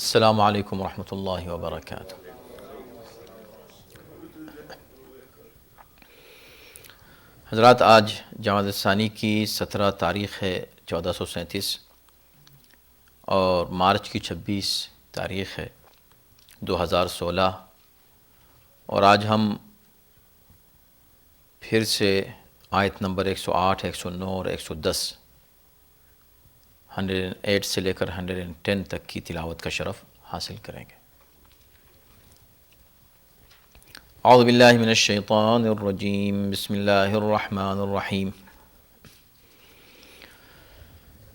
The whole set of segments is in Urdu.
السلام علیکم ورحمۃ اللہ وبرکاتہ۔ حضرات، آج جمادی الثانی کی 17 تاریخ ہے 1437 اور مارچ کی 26 تاریخ ہے 2016، اور آج ہم پھر سے آیت نمبر 108، 109 اور 110 108 سے لے کر 110 تک کی تلاوت کا شرف حاصل کریں گے۔ اعوذ باللہ من الشیطان الرجیم، بسم اللہ الرحمن الرحیم۔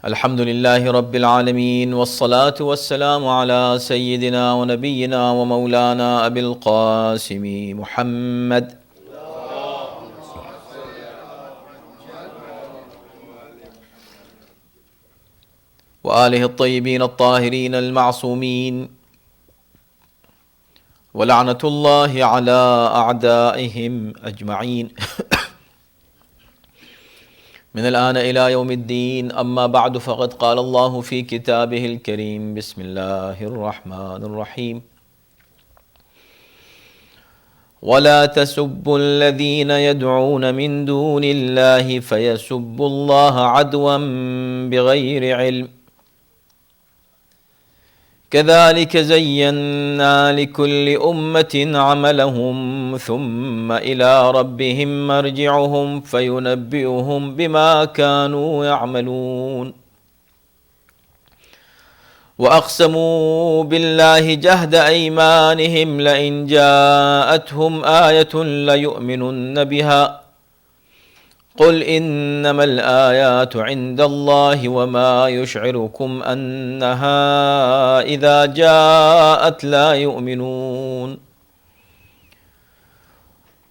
الحمد للہ رب العالمین، والصلاة والسلام علی سیدنا و نبینا و مولانا ابی القاسم محمد وآلہ الطیبین الطاہرین المعصومین، ولعنۃ اللہ علی اعدائہم اجمعین من الآن الى یوم الدین، اما بعد فقد قال اللہ فی کتابہ الکریم، بسم اللہ الرحمن الرحیم۔ ولا تسبوا الذین يدعون من دون اللہ فیسبوا اللہ عدوا بغیر علم، كذلك زينا لكل أمة عملهم ثم إلى ربهم مرجعهم فينبئهم بما كانوا يعملون، وأقسموا بالله جهد أيمانهم لئن جاءتهم آية ليؤمنن بها، قل انما الآيات عند الله وما يشعركم انها اذا جاءت لا يؤمنون،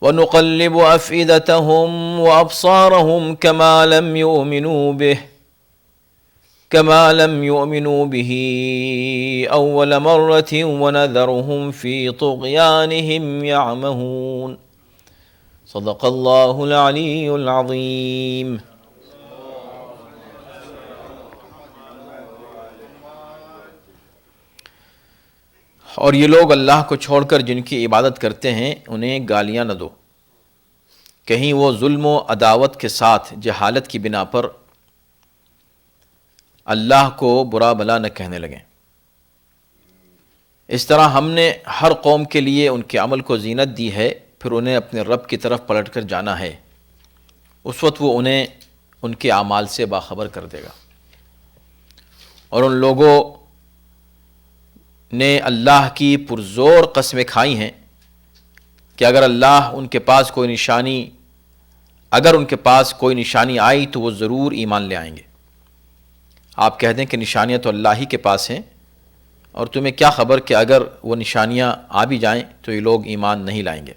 ونقلب افئدتهم وابصارهم كما لم يؤمنوا به اول مرة ونذرهم في طغيانهم يعمهون، صدق اللہ العلی العظیم۔ اور یہ لوگ اللہ کو چھوڑ کر جن کی عبادت کرتے ہیں انہیں گالیاں نہ دو، کہیں وہ ظلم و عداوت کے ساتھ جہالت کی بنا پر اللہ کو برا بھلا نہ کہنے لگیں۔ اس طرح ہم نے ہر قوم کے لیے ان کے عمل کو زینت دی ہے، پھر انہیں اپنے رب کی طرف پلٹ کر جانا ہے، اس وقت وہ انہیں ان کے اعمال سے باخبر کر دے گا۔ اور ان لوگوں نے اللہ کی پرزور قسمیں کھائی ہیں کہ اگر ان کے پاس کوئی نشانی آئی تو وہ ضرور ایمان لے آئیں گے۔ آپ کہہ دیں کہ نشانیاں تو اللہ ہی کے پاس ہیں، اور تمہیں کیا خبر کہ اگر وہ نشانیاں آ بھی جائیں تو یہ لوگ ایمان نہیں لائیں گے۔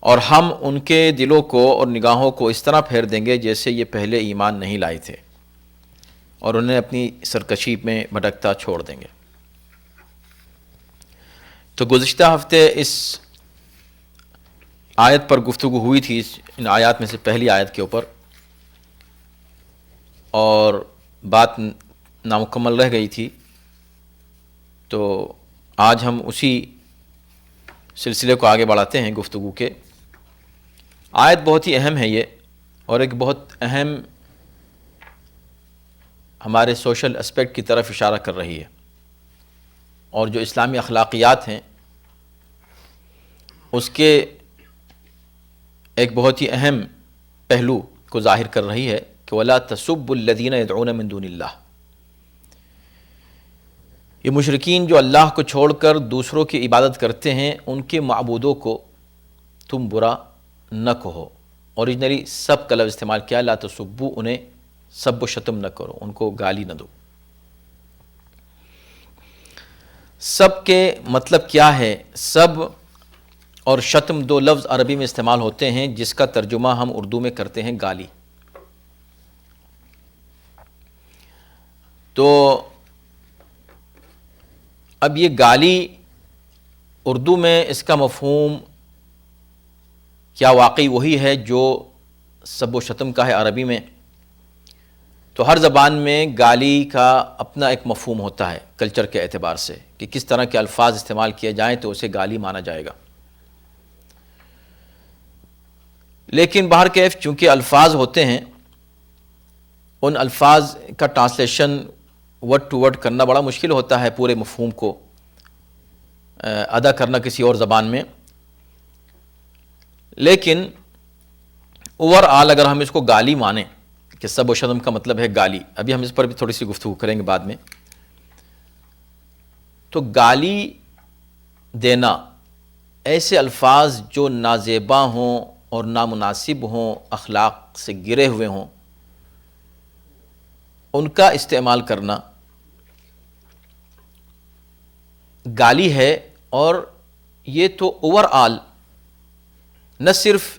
اور ہم ان کے دلوں کو اور نگاہوں کو اس طرح پھیر دیں گے جیسے یہ پہلے ایمان نہیں لائے تھے، اور انہیں اپنی سرکشی میں بھٹکتا چھوڑ دیں گے۔ تو گزشتہ ہفتے اس آیت پر گفتگو ہوئی تھی، ان آیات میں سے پہلی آیت کے اوپر، اور بات نامکمل رہ گئی تھی، تو آج ہم اسی سلسلے کو آگے بڑھاتے ہیں گفتگو کے۔ آیت بہت ہی اہم ہے یہ، اور ایک بہت اہم ہمارے سوشل اسپیکٹ کی طرف اشارہ کر رہی ہے، اور جو اسلامی اخلاقیات ہیں اس کے ایک بہت ہی اہم پہلو کو ظاہر کر رہی ہے کہ وَلَا تَسُبُّوا الَّذِينَ يَدْعُونَ مِن دُونِ اللَّهِ۔ یہ مشرکین جو اللہ کو چھوڑ کر دوسروں کی عبادت کرتے ہیں، ان کے معبودوں کو تم برا نہ کہو۔ اوریجنلی سب کا لفظ استعمال کیا، لا تسبو، انہیں سب و شتم نہ کرو، ان کو گالی نہ دو۔ سب کے مطلب کیا ہے؟ سب اور شتم دو لفظ عربی میں استعمال ہوتے ہیں، جس کا ترجمہ ہم اردو میں کرتے ہیں گالی۔ تو اب یہ گالی اردو میں اس کا مفہوم کیا واقعی وہی ہے جو سب و شتم کا ہے عربی میں؟ تو ہر زبان میں گالی کا اپنا ایک مفہوم ہوتا ہے کلچر کے اعتبار سے کہ کس طرح کے الفاظ استعمال کیے جائیں تو اسے گالی مانا جائے گا. لیکن بہرکیف چونکہ الفاظ ہوتے ہیں، ان الفاظ کا ٹرانسلیشن ورڈ ٹو ورڈ کرنا بڑا مشکل ہوتا ہے، پورے مفہوم کو ادا کرنا کسی اور زبان میں. لیکن اوور آل اگر ہم اس کو گالی مانیں کہ سب و شتم کا مطلب ہے گالی، ابھی ہم اس پر بھی تھوڑی سی گفتگو کریں گے بعد میں، تو گالی دینا ایسے الفاظ جو نازیبا ہوں اور نامناسب ہوں، اخلاق سے گرے ہوئے ہوں، ان کا استعمال کرنا گالی ہے. اور یہ تو اوور آل نہ صرف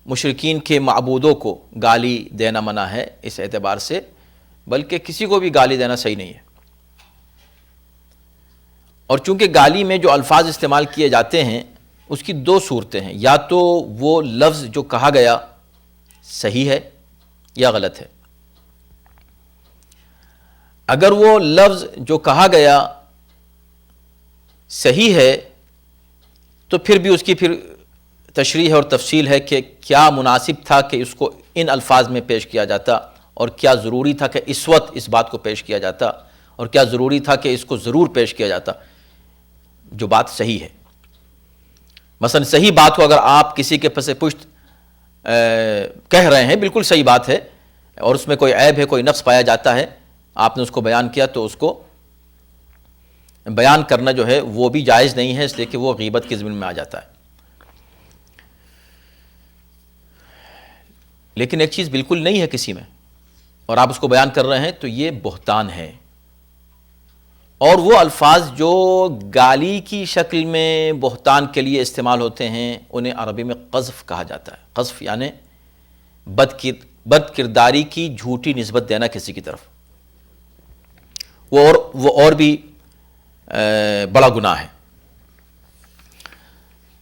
مشرکین کے معبودوں کو گالی دینا منع ہے اس اعتبار سے، بلکہ کسی کو بھی گالی دینا صحیح نہیں ہے. اور چونکہ گالی میں جو الفاظ استعمال کیے جاتے ہیں اس کی دو صورتیں ہیں، یا تو وہ لفظ جو کہا گیا صحیح ہے یا غلط ہے. اگر وہ لفظ جو کہا گیا صحیح ہے تو پھر بھی اس کی پھر تشریح اور تفصیل ہے کہ کیا مناسب تھا کہ اس کو ان الفاظ میں پیش کیا جاتا، اور کیا ضروری تھا کہ اس وقت اس بات کو پیش کیا جاتا، اور کیا ضروری تھا کہ اس کو ضرور پیش کیا جاتا جو بات صحیح ہے. مثلا صحیح بات کو اگر آپ کسی کے پس پشت کہہ رہے ہیں، بالکل صحیح بات ہے اور اس میں کوئی عیب ہے، کوئی نقص پایا جاتا ہے، آپ نے اس کو بیان کیا، تو اس کو بیان کرنا جو ہے وہ بھی جائز نہیں ہے، اس لیے کہ وہ غیبت کے ضمن میں آ جاتا ہے. لیکن ایک چیز بالکل نہیں ہے کسی میں اور آپ اس کو بیان کر رہے ہیں تو یہ بہتان ہے. اور وہ الفاظ جو گالی کی شکل میں بہتان کے لیے استعمال ہوتے ہیں انہیں عربی میں قذف کہا جاتا ہے. قذف یعنی بد کرداری کی جھوٹی نسبت دینا کسی کی طرف، وہ اور بھی بڑا گناہ ہے.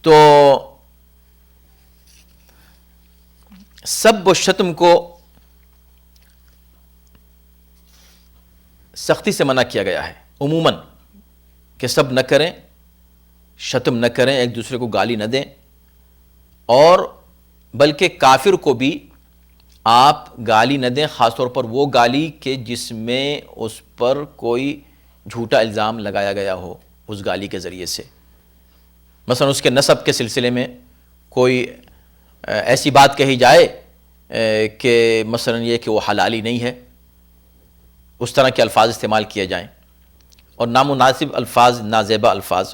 تو سب و شتم کو سختی سے منع کیا گیا ہے عموماً کہ سب نہ کریں، شتم نہ کریں، ایک دوسرے کو گالی نہ دیں، اور بلکہ کافر کو بھی آپ گالی نہ دیں، خاص طور پر وہ گالی کہ جس میں اس پر کوئی جھوٹا الزام لگایا گیا ہو اس گالی کے ذریعے سے. مثلا اس کے نسب کے سلسلے میں کوئی ایسی بات کہی جائے کہ مثلا یہ کہ وہ حلالی نہیں ہے، اس طرح کے الفاظ استعمال کیے جائیں، اور نامناسب الفاظ، نازیبا الفاظ،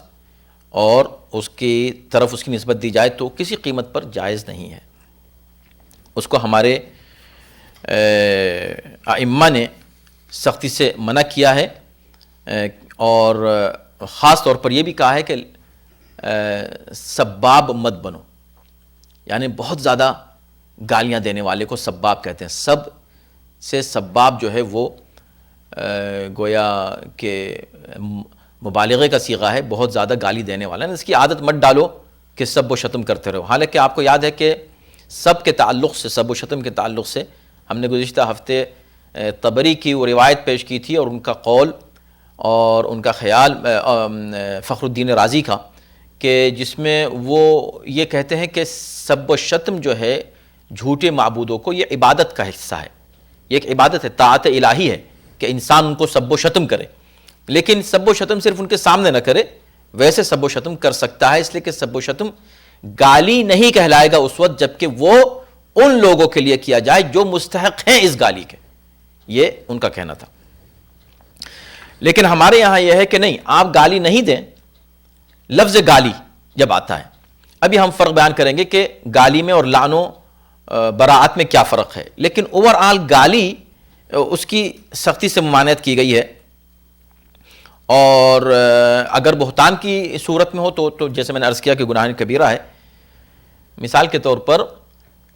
اور اس کی طرف اس کی نسبت دی جائے تو کسی قیمت پر جائز نہیں ہے. اس کو ہمارے ائمہ نے سختی سے منع کیا ہے، اور خاص طور پر یہ بھی کہا ہے کہ سباب مت بنو، یعنی بہت زیادہ گالیاں دینے والے کو سباب کہتے ہیں. سب سے سباب جو ہے وہ گویا کہ مبالغے کا صیغہ ہے، بہت زیادہ گالی دینے والا ہے. اس کی عادت مت ڈالو کہ سب و شتم کرتے رہو. حالانکہ آپ کو یاد ہے کہ سب کے تعلق سے، سب و شتم کے تعلق سے ہم نے گزشتہ ہفتے طبری کی وہ روایت پیش کی تھی، اور ان کا قول اور ان کا خیال فخر الدین رازی کا، کہ جس میں وہ یہ کہتے ہیں کہ سب و شتم جو ہے جھوٹے معبودوں کو یہ عبادت کا حصہ ہے، یہ ایک عبادت ہے، طاعت الہی ہے کہ انسان ان کو سب و شتم کرے. لیکن سب و شتم صرف ان کے سامنے نہ کرے، ویسے سب و شتم کر سکتا ہے، اس لیے کہ سب و شتم گالی نہیں کہلائے گا اس وقت جبکہ وہ ان لوگوں کے لیے کیا جائے جو مستحق ہیں اس گالی کے. یہ ان کا کہنا تھا. لیکن ہمارے یہاں یہ ہے کہ نہیں، آپ گالی نہیں دیں. لفظ گالی جب آتا ہے، ابھی ہم فرق بیان کریں گے کہ گالی میں اور لعن و براعت میں کیا فرق ہے. لیکن اوور آل گالی اس کی سختی سے ممانعت کی گئی ہے، اور اگر بہتان کی صورت میں ہو تو جیسے میں نے عرض کیا کہ گناہ کبیرہ ہے. مثال کے طور پر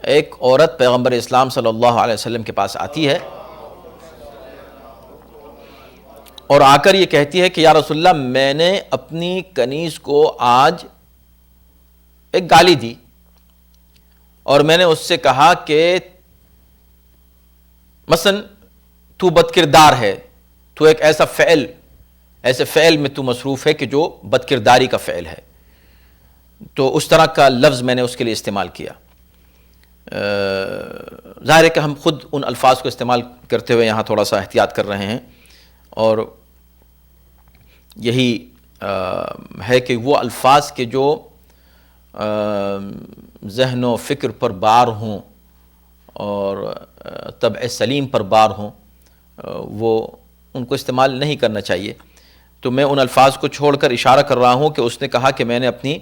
ایک عورت پیغمبر اسلام صلی اللہ علیہ وسلم کے پاس آتی ہے اور آ کر یہ کہتی ہے کہ یا رسول اللہ، میں نے اپنی کنیز کو آج ایک گالی دی اور میں نے اس سے کہا کہ مثلا تو بد کردار ہے، تو ایک ایسے فعل میں تو مصروف ہے کہ جو بد کرداری کا فعل ہے. تو اس طرح کا لفظ میں نے اس کے لیے استعمال کیا. ظاہر ہے کہ ہم خود ان الفاظ کو استعمال کرتے ہوئے یہاں تھوڑا سا احتیاط کر رہے ہیں، اور یہی ہے کہ وہ الفاظ کے جو ذہن و فکر پر بار ہوں اور طبع سلیم پر بار ہوں، وہ ان کو استعمال نہیں کرنا چاہیے. تو میں ان الفاظ کو چھوڑ کر اشارہ کر رہا ہوں کہ اس نے کہا کہ میں نے اپنی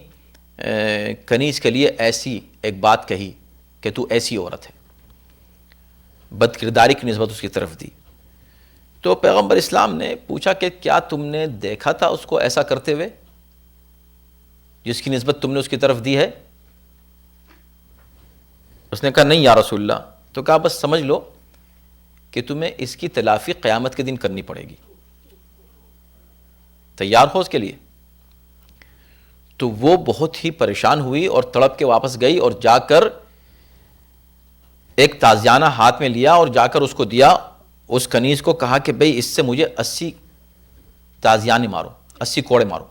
کنیز کے لیے ایسی ایک بات کہی کہ تو ایسی عورت ہے، بد کرداری کی نسبت اس کی طرف دی. تو پیغمبر اسلام نے پوچھا کہ کیا تم نے دیکھا تھا اس کو ایسا کرتے ہوئے جس کی نسبت تم نے اس کی طرف دی ہے؟ اس نے کہا نہیں یا رسول اللہ. تو کہا بس سمجھ لو کہ تمہیں اس کی تلافی قیامت کے دن کرنی پڑے گی، تیار ہو اس کے لیے. تو وہ بہت ہی پریشان ہوئی اور تڑپ کے واپس گئی اور جا کر ایک تازیانہ ہاتھ میں لیا اور جا کر اس کو دیا. اس کنیز کو کہا کہ بھئی اس سے مجھے 80 تازیانے مارو، 80 کوڑے مارو،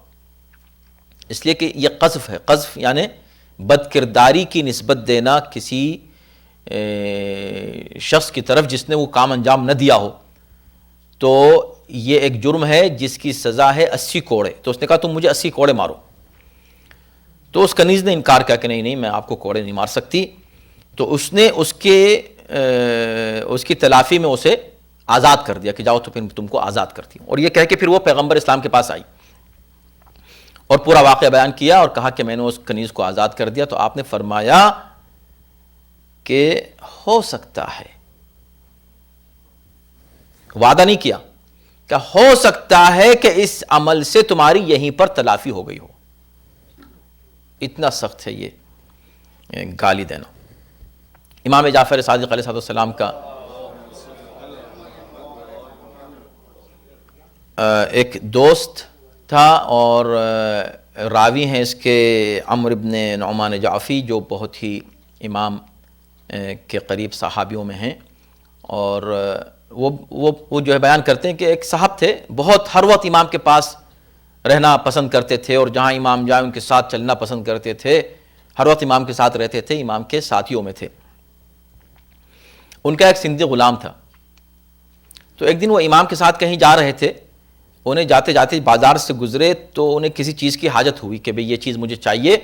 اس لیے کہ یہ قذف ہے. قذف یعنی بد کرداری کی نسبت دینا کسی شخص کی طرف جس نے وہ کام انجام نہ دیا ہو. تو یہ ایک جرم ہے جس کی سزا ہے 80 کوڑے. تو اس نے کہا تم مجھے 80 کوڑے مارو. تو اس کنیز نے انکار کیا کہ نہیں میں آپ کو کوڑے نہیں مار سکتی. تو اس نے اس کی تلافی میں اسے آزاد کر دیا کہ جاؤ تو پھر تم کو آزاد کرتی ہوں. اور یہ کہہ کے پھر وہ پیغمبر اسلام کے پاس آئی اور پورا واقعہ بیان کیا اور کہا کہ میں نے اس کنیز کو آزاد کر دیا. تو آپ نے فرمایا کہ ہو سکتا ہے، وعدہ نہیں کیا کہ ہو سکتا ہے کہ اس عمل سے تمہاری یہیں پر تلافی ہو گئی ہو. اتنا سخت ہے یہ گالی دینا. امام جعفر صادق علیہ السلام کا ایک دوست تھا اور راوی ہیں اس کے عمرو بن نعمان جعفی، جو بہت ہی امام کے قریب صحابیوں میں ہیں. اور وہ جو ہے بیان کرتے ہیں کہ ایک صاحب تھے، بہت ہر وقت امام کے پاس رہنا پسند کرتے تھے اور جہاں امام جائے ان کے ساتھ چلنا پسند کرتے تھے، ہر وقت امام کے ساتھ رہتے تھے، امام کے ساتھیوں میں تھے. ان کا ایک سندھی غلام تھا. تو ایک دن وہ امام کے ساتھ کہیں جا رہے تھے، انہیں جاتے جاتے بازار سے گزرے تو انہیں کسی چیز کی حاجت ہوئی کہ بھئی یہ چیز مجھے چاہیے.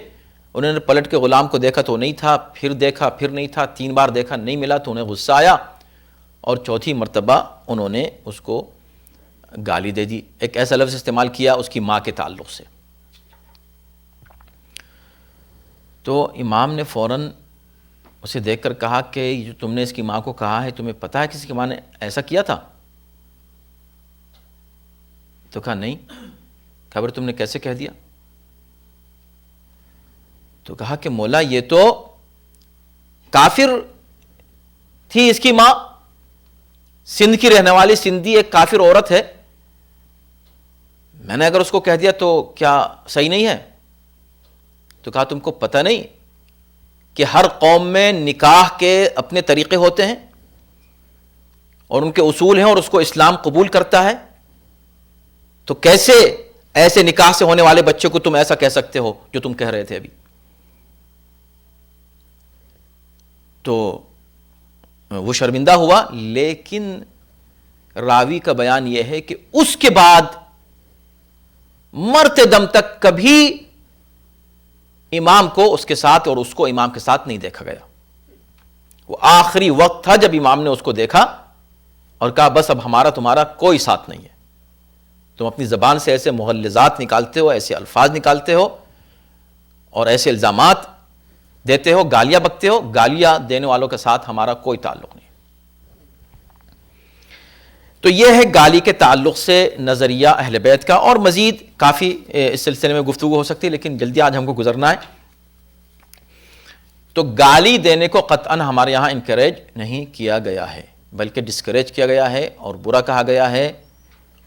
انہوں نے پلٹ کے غلام کو دیکھا تو نہیں تھا، پھر دیکھا پھر نہیں تھا، 3 بار دیکھا نہیں ملا تو انہیں غصہ آیا اور چوتھی مرتبہ انہوں نے اس کو گالی دے دی. ایک ایسا لفظ استعمال کیا اس کی ماں کے تعلق سے. تو امام نے فوراً اسے دیکھ کر کہا کہ جو تم نے اس کی ماں کو کہا ہے تمہیں پتہ ہے کسی کی ماں نے ایسا کیا تھا؟ تو کہا نہیں. خبر تم نے کیسے کہہ دیا؟ تو کہا کہ مولا یہ تو کافر تھی اس کی ماں، سندھ کی رہنے والی سندھی ایک کافر عورت ہے، میں نے اگر اس کو کہہ دیا تو کیا صحیح نہیں ہے؟ تو کہا تم کو پتہ نہیں کہ ہر قوم میں نکاح کے اپنے طریقے ہوتے ہیں اور ان کے اصول ہیں اور اس کو اسلام قبول کرتا ہے، تو کیسے ایسے نکاح سے ہونے والے بچے کو تم ایسا کہہ سکتے ہو جو تم کہہ رہے تھے ابھی؟ تو وہ شرمندہ ہوا. لیکن راوی کا بیان یہ ہے کہ اس کے بعد مرتے دم تک کبھی امام کو اس کے ساتھ اور اس کو امام کے ساتھ نہیں دیکھا گیا. وہ آخری وقت تھا جب امام نے اس کو دیکھا اور کہا بس اب ہمارا تمہارا کوئی ساتھ نہیں ہے. تم اپنی زبان سے ایسے مغلظات نکالتے ہو، ایسے الفاظ نکالتے ہو اور ایسے الزامات دیتے ہو، گالیاں بکتے ہو، گالیاں دینے والوں کے ساتھ ہمارا کوئی تعلق نہیں. تو یہ ہے گالی کے تعلق سے نظریہ اہل بیت کا، اور مزید کافی اس سلسلے میں گفتگو ہو سکتی ہے لیکن جلدی آج ہم کو گزرنا ہے. تو گالی دینے کو قطعاً ہمارے یہاں انکریج نہیں کیا گیا ہے بلکہ ڈسکریج کیا گیا ہے اور برا کہا گیا ہے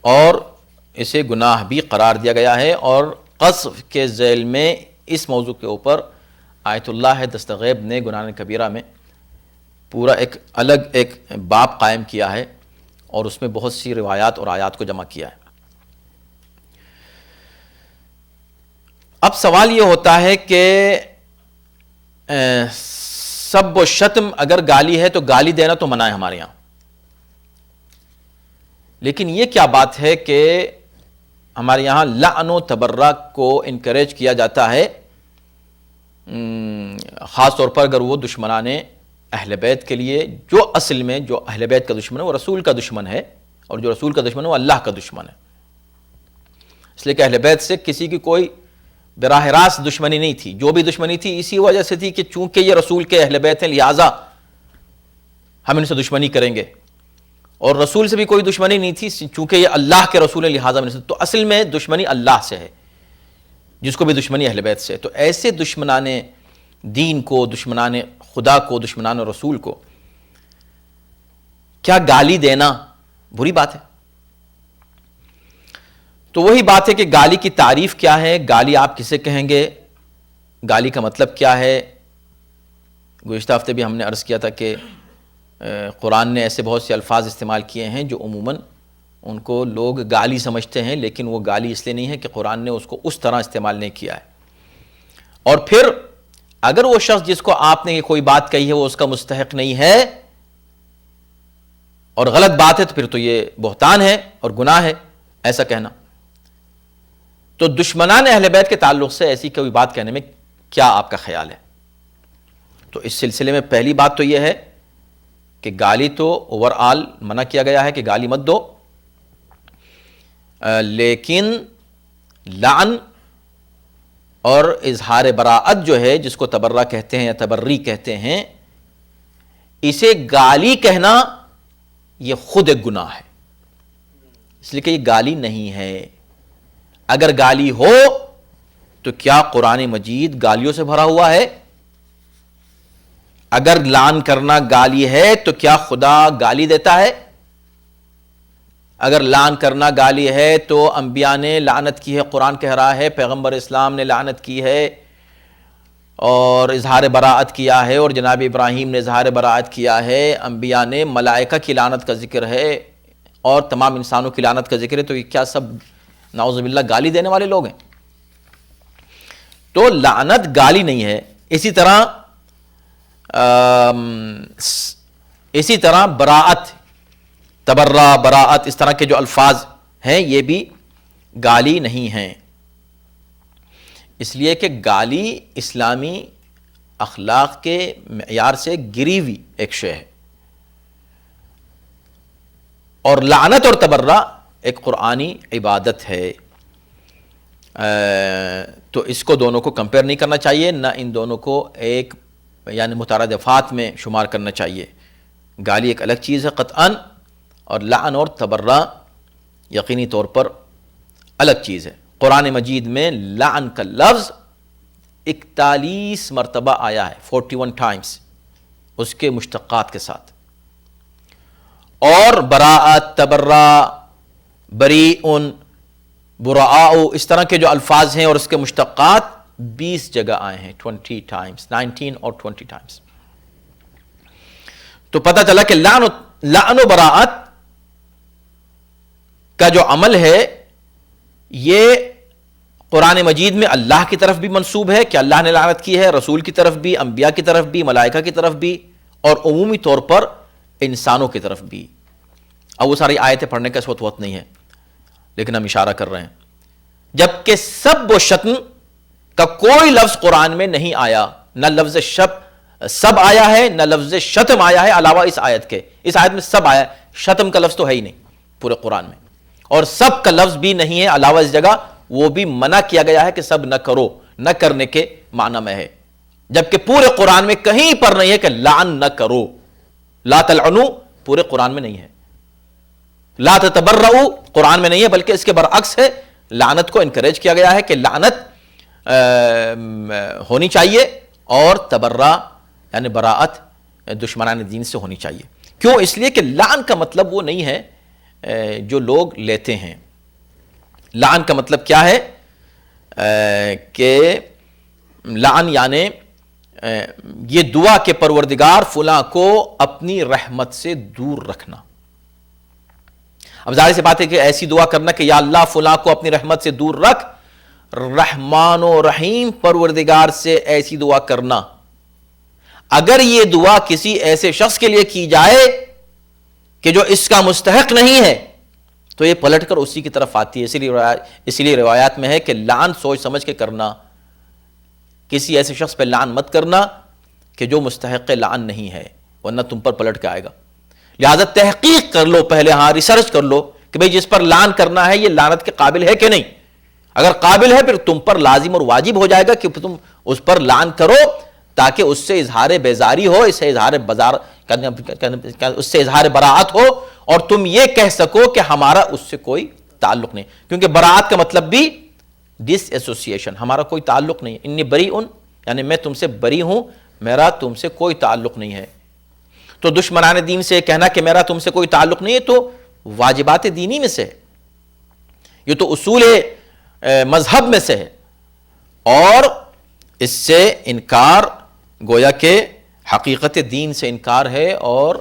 اور اسے گناہ بھی قرار دیا گیا ہے. اور قذف کے ذیل میں اس موضوع کے اوپر آیت اللہ دستغیب نے گناہ کبیرہ میں پورا ایک الگ ایک باب قائم کیا ہے اور اس میں بہت سی روایات اور آیات کو جمع کیا ہے۔ اب سوال یہ ہوتا ہے کہ سب و شتم اگر گالی ہے تو گالی دینا تو منع ہے ہمارے یہاں، لیکن یہ کیا بات ہے کہ ہمارے یہاں لعن و تبرہ کو انکریج کیا جاتا ہے، خاص طور پر اگر وہ دشمنان اہل بیت کے لیے، جو اصل میں جو اہل بیت کا دشمن ہے وہ رسول کا دشمن ہے، اور جو رسول کا دشمن ہے وہ اللہ کا دشمن ہے۔ اس لیے کہ اہل بیت سے کسی کی کوئی براہ راست دشمنی نہیں تھی، جو بھی دشمنی تھی اسی وجہ سے تھی کہ چونکہ یہ رسول کے اہل بیت ہیں لہٰذا ہم ان سے دشمنی کریں گے، اور رسول سے بھی کوئی دشمنی نہیں تھی چونکہ یہ اللہ کے رسول ہیں لہٰذا تو اصل میں دشمنی اللہ سے ہے، جس کو بھی دشمنی اہل بیت سے۔ تو ایسے دشمنان دین کو، دشمنان خدا کو، دشمنان رسول کو کیا گالی دینا بری بات ہے؟ تو وہی بات ہے کہ گالی کی تعریف کیا ہے، گالی آپ کسے کہیں گے، گالی کا مطلب کیا ہے۔ گزشتہ ہفتے بھی ہم نے عرض کیا تھا کہ قرآن نے ایسے بہت سے الفاظ استعمال کیے ہیں جو عموماً ان کو لوگ گالی سمجھتے ہیں، لیکن وہ گالی اس لیے نہیں ہے کہ قرآن نے اس کو اس طرح استعمال نہیں کیا ہے۔ اور پھر اگر وہ شخص جس کو آپ نے یہ کوئی بات کہی ہے وہ اس کا مستحق نہیں ہے اور غلط بات ہے، تو پھر تو یہ بہتان ہے اور گناہ ہے ایسا کہنا۔ تو دشمنان اہل بیت کے تعلق سے ایسی کوئی بات کہنے میں کیا آپ کا خیال ہے؟ تو اس سلسلے میں پہلی بات تو یہ ہے کہ گالی تو اوور آل منع کیا گیا ہے کہ گالی مت دو، لیکن لعن اور اظہار براءت جو ہے، جس کو تبرہ کہتے ہیں یا تبری کہتے ہیں، اسے گالی کہنا یہ خود ایک گناہ ہے، اس لیے کہ یہ گالی نہیں ہے۔ اگر گالی ہو تو کیا قرآن مجید گالیوں سے بھرا ہوا ہے؟ اگر لعن کرنا گالی ہے تو کیا خدا گالی دیتا ہے؟ اگر لعن کرنا گالی ہے تو انبیاء نے لعنت کی ہے، قرآن کہہ رہا ہے، پیغمبر اسلام نے لعنت کی ہے اور اظہار براءت کیا ہے، اور جناب ابراہیم نے اظہار براءت کیا ہے، انبیاء نے، ملائکہ کی لعنت کا ذکر ہے اور تمام انسانوں کی لعنت کا ذکر ہے، تو یہ کیا سب نعوذ باللہ گالی دینے والے لوگ ہیں؟ تو لعنت گالی نہیں ہے۔ اسی طرح براءت، تبرہ، براءت، اس طرح کے جو الفاظ ہیں یہ بھی گالی نہیں ہیں، اس لیے کہ گالی اسلامی اخلاق کے معیار سے گری ہوئی ایک شے ہے، اور لعنت اور تبرہ ایک قرآنی عبادت ہے۔ تو اس کو دونوں کو کمپیئر نہیں کرنا چاہیے، نہ ان دونوں کو ایک یعنی مترادفات میں شمار کرنا چاہیے۔ گالی ایک الگ چیز ہے قطعاً، اور لعن اور تبرہ یقینی طور پر الگ چیز ہے۔ قرآن مجید میں لعن کا لفظ 41 مرتبہ آیا ہے، 41 ٹائمز، اس کے مشتقات کے ساتھ، اور براءت، تبرہ، بریئن، براء، اس طرح کے جو الفاظ ہیں اور اس کے مشتقات 20 جگہ آئے ہیں، 20 ٹائمز، 19 اور 20 ٹائمز۔ تو پتہ چلا کہ لعن و براءت کا جو عمل ہے یہ قرآن مجید میں اللہ کی طرف بھی منسوب ہے کہ اللہ نے لعنت کی ہے، رسول کی طرف بھی، انبیاء کی طرف بھی، ملائکہ کی طرف بھی، اور عمومی طور پر انسانوں کی طرف بھی۔ اب وہ ساری آیتیں پڑھنے کا اس وقت نہیں ہے، لیکن ہم اشارہ کر رہے ہیں۔ جبکہ سب و شتم کا کوئی لفظ قرآن میں نہیں آیا، نہ لفظ سب آیا ہے، نہ لفظ شتم آیا ہے علاوہ اس آیت کے۔ اس آیت میں سب آیا ہے، شتم کا لفظ تو ہے ہی نہیں پورے قرآن میں، اور سب کا لفظ بھی نہیں ہے علاوہ اس جگہ، وہ بھی منع کیا گیا ہے کہ سب نہ کرو، نہ کرنے کے معنی میں ہے، جبکہ پورے قرآن میں کہیں پر نہیں ہے کہ لعن نہ کرو، لا تلعنو پورے قرآن میں نہیں ہے، لا تتبرؤ قرآن میں نہیں ہے، بلکہ اس کے برعکس ہے، لعنت کو انکریج کیا گیا ہے کہ لعنت ہونی چاہیے، اور تبرہ یعنی براءت دشمنان دین سے ہونی چاہیے۔ کیوں؟ اس لیے کہ لعن کا مطلب وہ نہیں ہے جو لوگ لیتے ہیں۔ لعن کا مطلب کیا ہے کہ لعن یعنی یہ دعا کہ پروردگار فلاں کو اپنی رحمت سے دور رکھنا، اب ظاہر سی بات ہے کہ ایسی دعا کرنا کہ یا اللہ فلاں کو اپنی رحمت سے دور رکھ، رحمان و رحیم پروردگار سے ایسی دعا کرنا، اگر یہ دعا کسی ایسے شخص کے لیے کی جائے کہ جو اس کا مستحق نہیں ہے تو یہ پلٹ کر اسی کی طرف آتی ہے. اسی لیے روایات میں ہے کہ لعن سوچ سمجھ کے کرنا، کسی ایسے شخص پہ لعن مت کرنا کہ جو مستحق لعن نہیں ہے، ورنہ تم پر پلٹ کے آئے گا. لہذا تحقیق کر لو پہلے، ریسرچ کر لو کہ بھئی جس پر لعن کرنا ہے یہ لعنت کے قابل ہے کہ نہیں. اگر قابل ہے پھر تم پر لازم اور واجب ہو جائے گا کہ تم اس پر لعن کرو، تاکہ اس سے اظہار بیزاری ہو، اس سے اظہار براعت ہو، اور تم یہ کہہ سکو کہ ہمارا اس سے کوئی تعلق نہیں. کیونکہ براعت کا مطلب بھی ڈس ایسوسیشن، ہمارا کوئی تعلق نہیں. انی بریئن یعنی میں تم سے بری ہوں، میرا تم سے کوئی تعلق نہیں ہے. تو دشمنان دین سے کہنا کہ میرا تم سے کوئی تعلق نہیں ہے تو واجبات دینی میں سے ہے، یہ تو اصول مذہب میں سے ہے، اور اس سے انکار گویا کہ حقیقت دین سے انکار ہے اور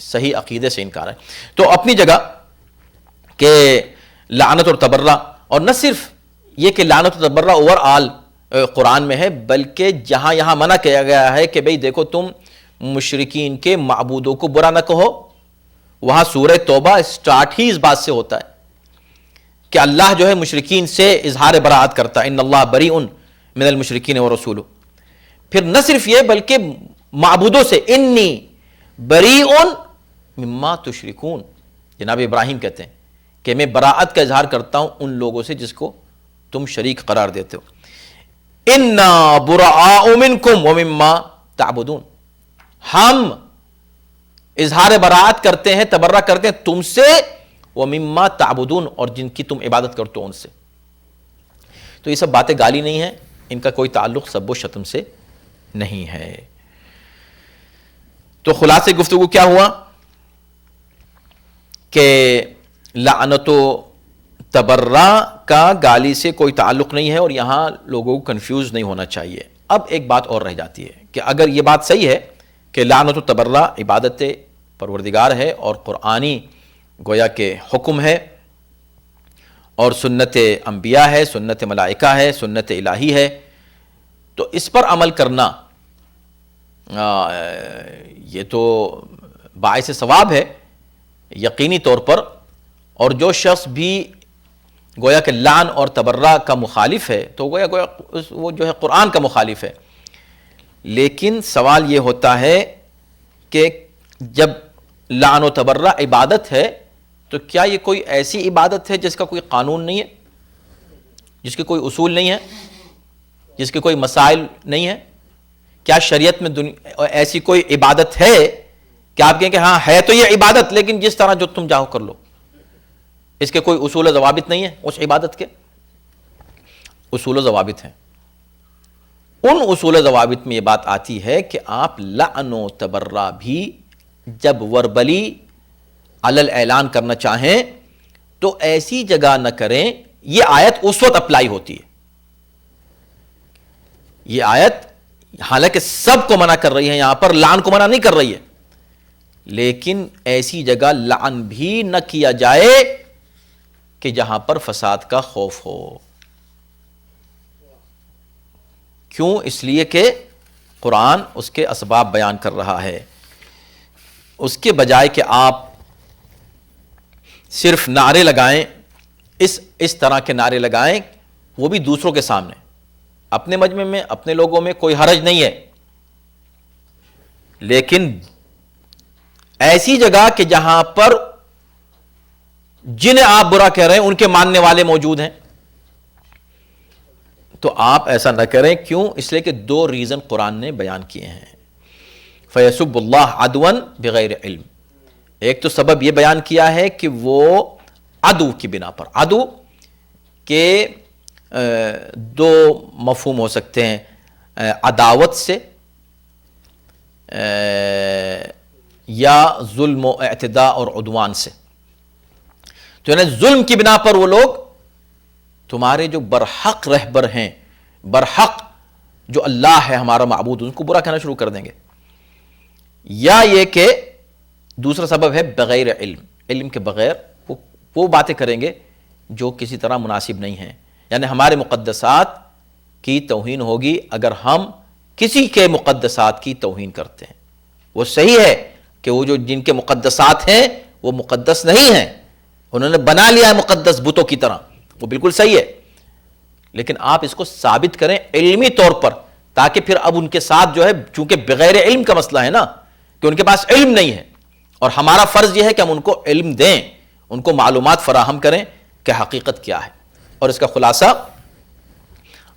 صحیح عقیدے سے انکار ہے. تو اپنی جگہ کہ لعنت اور تبرہ، اور نہ صرف یہ کہ لعنت اور تبرہ اوور آل قرآن میں ہے، بلکہ جہاں یہاں منع کیا گیا ہے کہ بھئی دیکھو تم مشرکین کے معبودوں کو برا نہ کہو، وہاں سورہ توبہ سٹارٹ ہی اس بات سے ہوتا ہے کہ اللہ جو ہے مشرکین سے اظہار براعت کرتا ہے، ان اللہ بریء من المشرکین ورسولہ. پھر نہ صرف یہ بلکہ معبودوں سے، انی بریء مما تشرکون، جناب ابراہیم کہتے ہیں کہ میں براعت کا اظہار کرتا ہوں ان لوگوں سے جس کو تم شریک قرار دیتے ہو. انا براء منکم ومما تعبدون، ہم اظہار براعت کرتے ہیں، تبرہ کرتے ہیں تم سے، ومما تعبدون اور جن کی تم عبادت کرتے ہو ان سے. تو یہ سب باتیں گالی نہیں ہیں، ان کا کوئی تعلق سب و شتم سے نہیں ہے. تو خلاصے گفتگو کیا ہوا کہ لعنت و تبرہ کا گالی سے کوئی تعلق نہیں ہے، اور یہاں لوگوں کو کنفیوز نہیں ہونا چاہیے. اب ایک بات اور رہ جاتی ہے کہ اگر یہ بات صحیح ہے کہ لعنت و تبرہ عبادت پروردگار ہے اور قرآنی گویا کہ حکم ہے اور سنت انبیاء ہے، سنت ملائکہ ہے، سنت الہی ہے، تو اس پر عمل کرنا یہ تو باعث ثواب ہے یقینی طور پر. اور جو شخص بھی گویا کہ لعن اور تبرہ کا مخالف ہے تو گویا وہ جو ہے قرآن کا مخالف ہے. لیکن سوال یہ ہوتا ہے کہ جب لعن و تبرہ عبادت ہے تو کیا یہ کوئی ایسی عبادت ہے جس کا کوئی قانون نہیں ہے، جس کے کوئی اصول نہیں ہے، جس کے کوئی مسائل نہیں ہے؟ کیا شریعت میں ایسی کوئی عبادت ہے کہ آپ کہیں کہ ہاں ہے تو یہ عبادت، لیکن جس طرح جو تم چاہو کر لو، اس کے کوئی اصول و ضوابط نہیں ہے؟ اس عبادت کے اصول و ضوابط ہیں. ان اصول و ضوابط میں یہ بات آتی ہے کہ آپ لعن و تبرہ بھی جب وربلی علل اعلان کرنا چاہیں تو ایسی جگہ نہ کریں. یہ آیت اس وقت اپلائی ہوتی ہے، یہ آیت حالانکہ سب کو منع کر رہی ہے، یہاں پر لعن کو منع نہیں کر رہی ہے، لیکن ایسی جگہ لعن بھی نہ کیا جائے کہ جہاں پر فساد کا خوف ہو. کیوں؟ اس لیے کہ قرآن اس کے اسباب بیان کر رہا ہے. اس کے بجائے کہ آپ صرف نعرے لگائیں، اس طرح کے نعرے لگائیں، وہ بھی دوسروں کے سامنے، اپنے مجمع میں، اپنے لوگوں میں کوئی حرج نہیں ہے، لیکن ایسی جگہ کہ جہاں پر جنہیں آپ برا کہہ رہے ہیں ان کے ماننے والے موجود ہیں تو آپ ایسا نہ کریں. کیوں؟ اس لیے کہ دو ریزن قرآن نے بیان کیے ہیں. فَيَسُبُّ اللَّهَ عَدْوًا بِغَيْرِ علم، ایک تو سبب یہ بیان کیا ہے کہ وہ عدو کی بنا پر، عدو کے دو مفہوم ہو سکتے ہیں، عداوت سے یا ظلم و اعتداء اور عدوان سے. تو یعنی ظلم کی بنا پر وہ لوگ تمہارے جو برحق رہبر ہیں، برحق جو اللہ ہے ہمارا معبود، ان کو برا کہنا شروع کر دیں گے. یا یہ کہ دوسرا سبب ہے بغیر علم، علم کے بغیر وہ باتیں کریں گے جو کسی طرح مناسب نہیں ہیں. یعنی ہمارے مقدسات کی توہین ہوگی اگر ہم کسی کے مقدسات کی توہین کرتے ہیں. وہ صحیح ہے کہ وہ جو جن کے مقدسات ہیں وہ مقدس نہیں ہیں, انہوں نے بنا لیا ہے مقدس بتوں کی طرح, وہ بالکل صحیح ہے, لیکن آپ اس کو ثابت کریں علمی طور پر, تاکہ پھر اب ان کے ساتھ جو ہے, چونکہ بغیر علم کا مسئلہ ہے نا, کہ ان کے پاس علم نہیں ہے, اور ہمارا فرض یہ ہے کہ ہم ان کو علم دیں, ان کو معلومات فراہم کریں کہ حقیقت کیا ہے. اور اس کا خلاصہ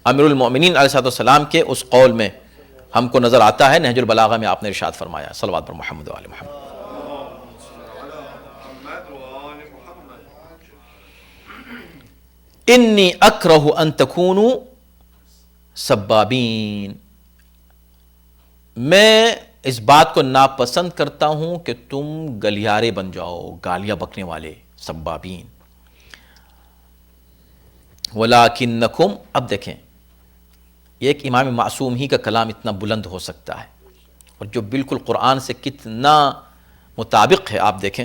امیر المومنین علیہ السلام کے اس قول میں ہم کو نظر آتا ہے. نہج البلاغہ میں آپ نے ارشاد فرمایا, صلوات پر محمد و آل محمد. انی اکرہ ان تکونوا سبابین, میں اس بات کو ناپسند کرتا ہوں کہ تم گلیارے بن جاؤ, گالیاں بکنے والے, سبابین. ولیکنکم, اب دیکھیں یہ ایک امام معصوم ہی کا کلام اتنا بلند ہو سکتا ہے, اور جو بالکل قرآن سے کتنا مطابق ہے آپ دیکھیں.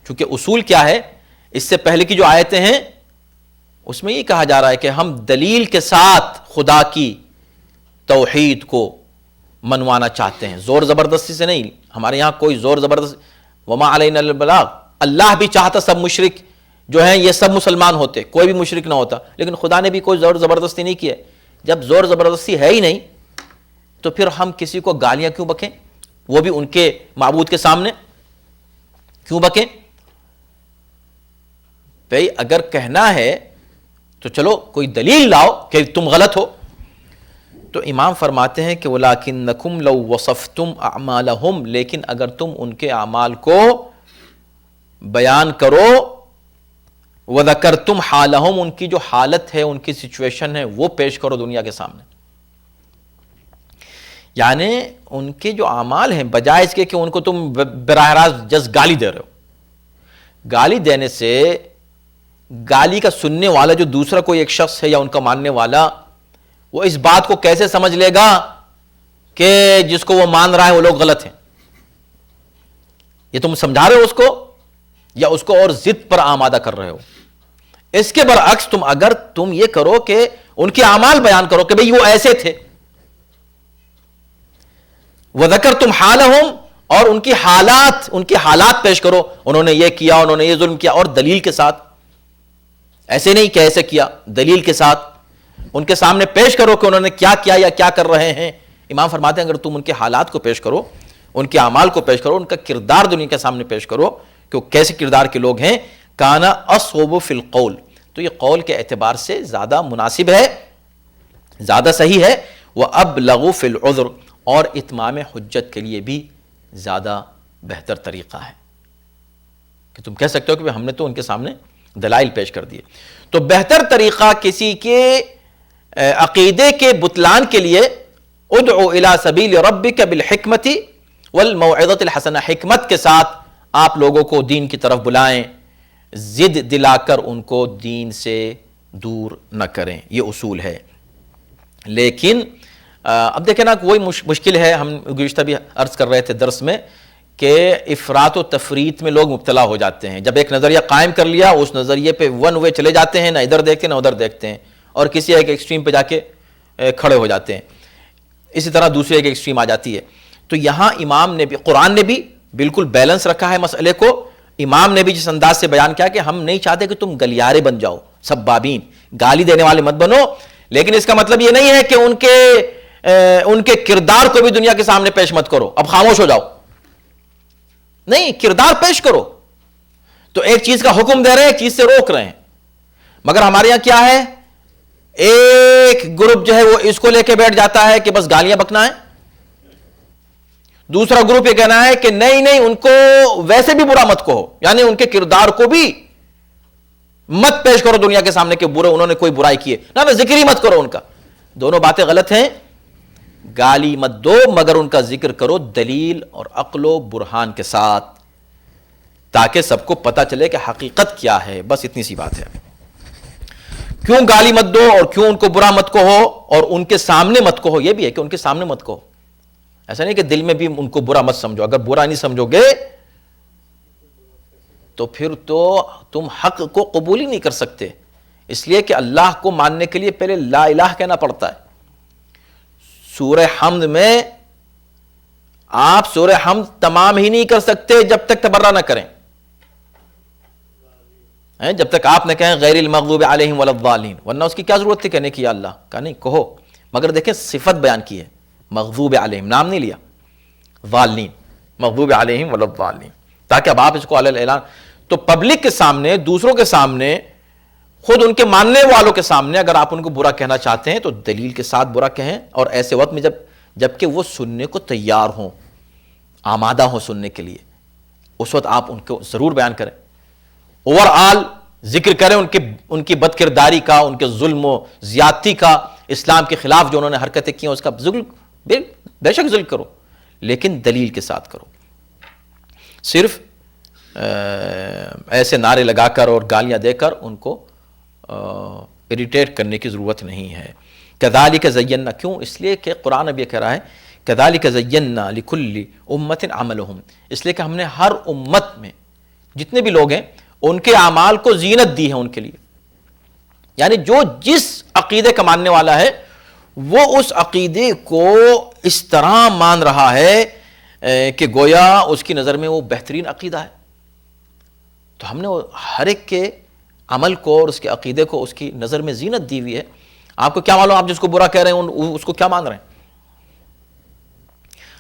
چونکہ اصول کیا ہے, اس سے پہلے کی جو آیتیں ہیں اس میں یہ کہا جا رہا ہے کہ ہم دلیل کے ساتھ خدا کی توحید کو منوانا چاہتے ہیں, زور زبردستی سے نہیں. ہمارے یہاں کوئی زور زبردستی, وما علینا الا البلاغ, اللہ بھی چاہتا سب مشرک جو ہیں یہ سب مسلمان ہوتے, کوئی بھی مشرک نہ ہوتا, لیکن خدا نے بھی کوئی زور زبردستی نہیں کی ہے. جب زور زبردستی ہے ہی نہیں تو پھر ہم کسی کو گالیاں کیوں بکیں, وہ بھی ان کے معبود کے سامنے کیوں بکیں؟ بھئی اگر کہنا ہے تو چلو کوئی دلیل لاؤ کہ تم غلط ہو. تو امام فرماتے ہیں کہ وَلَكِنَّكُمْ لَوْ وَصَفْتُمْ أَعْمَالَهُمْ, لیکن اگر تم ان کے اعمال کو بیان کرو, وَذَكَرْتُمْ حَالَهُمْ, ان کی جو حالت ہے, ان کی سچویشن ہے, وہ پیش کرو دنیا کے سامنے. یعنی ان کے جو اعمال ہیں, بجائے اس کے کہ ان کو تم براہ راست جس گالی دے رہے ہو. گالی دینے سے گالی کا سننے والا جو دوسرا کوئی ایک شخص ہے یا ان کا ماننے والا, وہ اس بات کو کیسے سمجھ لے گا کہ جس کو وہ مان رہا ہے وہ لوگ غلط ہیں؟ یہ تم سمجھا رہے ہو اس کو یا اس کو اور ضد پر آمادہ کر رہے ہو؟ اس کے برعکس اگر تم یہ کرو کہ ان کے اعمال بیان کرو کہ بھئی وہ ایسے تھے, وَذَكَرْتُمْ حَالَهُمْ, اور ان کی حالات پیش کرو, انہوں نے یہ کیا, انہوں نے یہ ظلم کیا, اور دلیل کے ساتھ, ایسے نہیں کہ ایسے کیا, دلیل کے ساتھ ان کے سامنے پیش کرو کہ انہوں نے کیا کیا یا کیا کر رہے ہیں. امام فرماتے ہیں اگر تم ان کے حالات کو پیش کرو, ان کے اعمال کو پیش کرو, ان کا کردار دنیا کے سامنے پیش کرو کہ وہ کیسے کردار کے لوگ ہیں, کانا اصوب فی القول, تو یہ قول کے اعتبار سے زیادہ مناسب ہے, زیادہ صحیح ہے. وابلغ فی العذر, اور اتمام حجت کے لیے بھی زیادہ بہتر طریقہ ہے کہ تم کہہ سکتے ہو کہ ہم نے تو ان کے سامنے دلائل پیش کر دیے. تو بہتر طریقہ کسی کے عقیدے کے بطلان کے لیے, ادعو الی سبیل ربک بالحکمت والموعظۃ الحسنہ, حکمت کے ساتھ آپ لوگوں کو دین کی طرف بلائیں, ضد دلا کر ان کو دین سے دور نہ کریں. یہ اصول ہے. لیکن اب دیکھیں نا, وہی مشکل ہے, ہم گزشتہ بھی عرض کر رہے تھے درس میں, کہ افراط و تفریط میں لوگ مبتلا ہو جاتے ہیں. جب ایک نظریہ قائم کر لیا, اس نظریے پہ ون وے چلے جاتے ہیں, نہ ادھر دیکھتے ہیں نہ ادھر دیکھتے ہیں, اور کسی ایک ایکسٹریم پہ جا کے کھڑے ہو جاتے ہیں. اسی طرح دوسرے ایک ایکسٹریم آ جاتی ہے. تو یہاں امام نے بھی, قرآن نے بھی بالکل بیلنس رکھا ہے مسئلے کو. امام نے بھی جس انداز سے بیان کیا کہ ہم نہیں چاہتے کہ تم گلیارے بن جاؤ, سبابین, گالی دینے والے مت بنو, لیکن اس کا مطلب یہ نہیں ہے کہ ان کے کردار کو بھی دنیا کے سامنے پیش مت کرو, اب خاموش ہو جاؤ. نہیں, کردار پیش کرو. تو ایک چیز کا حکم دے رہے ہیں, ایک چیز سے روک رہے ہیں. مگر ہمارے یہاں کیا ہے, ایک گروپ جو ہے وہ اس کو لے کے بیٹھ جاتا ہے کہ بس گالیاں بکنا ہے, دوسرا گروپ یہ کہنا ہے کہ نہیں نہیں, ان کو ویسے بھی برا مت کہو, یعنی ان کے کردار کو بھی مت پیش کرو دنیا کے سامنے کہ برے انہوں نے کوئی برائی کی ہے, نہ ذکر ہی مت کرو ان کا. دونوں باتیں غلط ہیں. گالی مت دو مگر ان کا ذکر کرو دلیل اور عقل و برہان کے ساتھ, تاکہ سب کو پتہ چلے کہ حقیقت کیا ہے. بس اتنی سی بات ہے. کیوں گالی مت دو اور کیوں ان کو برا مت کہو, اور ان کے سامنے مت کہو, یہ بھی ہے کہ ان کے سامنے مت کہو. ایسا نہیں کہ دل میں بھی ان کو برا مت سمجھو, اگر برا نہیں سمجھو گے تو پھر تو تم حق کو قبول ہی نہیں کر سکتے، اس لیے کہ اللہ کو ماننے کے لیے پہلے لا الہ کہنا پڑتا ہے۔ سورہ حمد میں آپ سورہ حمد تمام ہی نہیں کر سکتے جب تک تبرہ نہ کریں، جب تک آپ نہ کہیں غیر المغضوب علیہم ولا الضالین، ورنہ اس کی کیا ضرورت تھی کہنے کی یا اللہ، کہا نہیں کہو، مگر دیکھیں صفت بیان کی ہے، مغضوب علیہم نام نہیں لیا، ضالین، مغضوب علیہم ولا الضالین، تاکہ اب آپ اس کو علی الاعلان، تو پبلک کے سامنے، دوسروں کے سامنے، خود ان کے ماننے والوں کے سامنے اگر آپ ان کو برا کہنا چاہتے ہیں تو دلیل کے ساتھ برا کہیں، اور ایسے وقت میں جبکہ وہ سننے کو تیار ہوں، آمادہ ہوں سننے کے لیے، اس وقت آپ ان کو ضرور بیان کریں، اوور آل ذکر کریں ان کی بد کرداری کا، ان کے ظلم و زیادتی کا، اسلام کے خلاف جو انہوں نے حرکتیں کی ہیں اس کا ذکر بے شک ذکر کرو، لیکن دلیل کے ساتھ کرو، صرف ایسے نعرے لگا کر اور گالیاں دے کر ان کو اریٹیٹ کرنے کی ضرورت نہیں ہے۔ کذالک زینا، کیوں؟ اس لیے کہ قرآن اب یہ کہہ رہا ہے کذالک زینا لکل امت عملہم، اس لیے کہ ہم نے ہر امت میں جتنے بھی لوگ ہیں ان کے اعمال کو زینت دی ہے ان کے لیے، یعنی جو جس عقیدے کا ماننے والا ہے وہ اس عقیدے کو اس طرح مان رہا ہے کہ گویا اس کی نظر میں وہ بہترین عقیدہ ہے، تو ہم نے ہر ایک کے عمل کو اور اس کے عقیدے کو اس کی نظر میں زینت دی ہوئی ہے۔ آپ کو کیا معلوم آپ جس کو برا کہہ رہے ہیں اس کو کیا مان رہے ہیں؟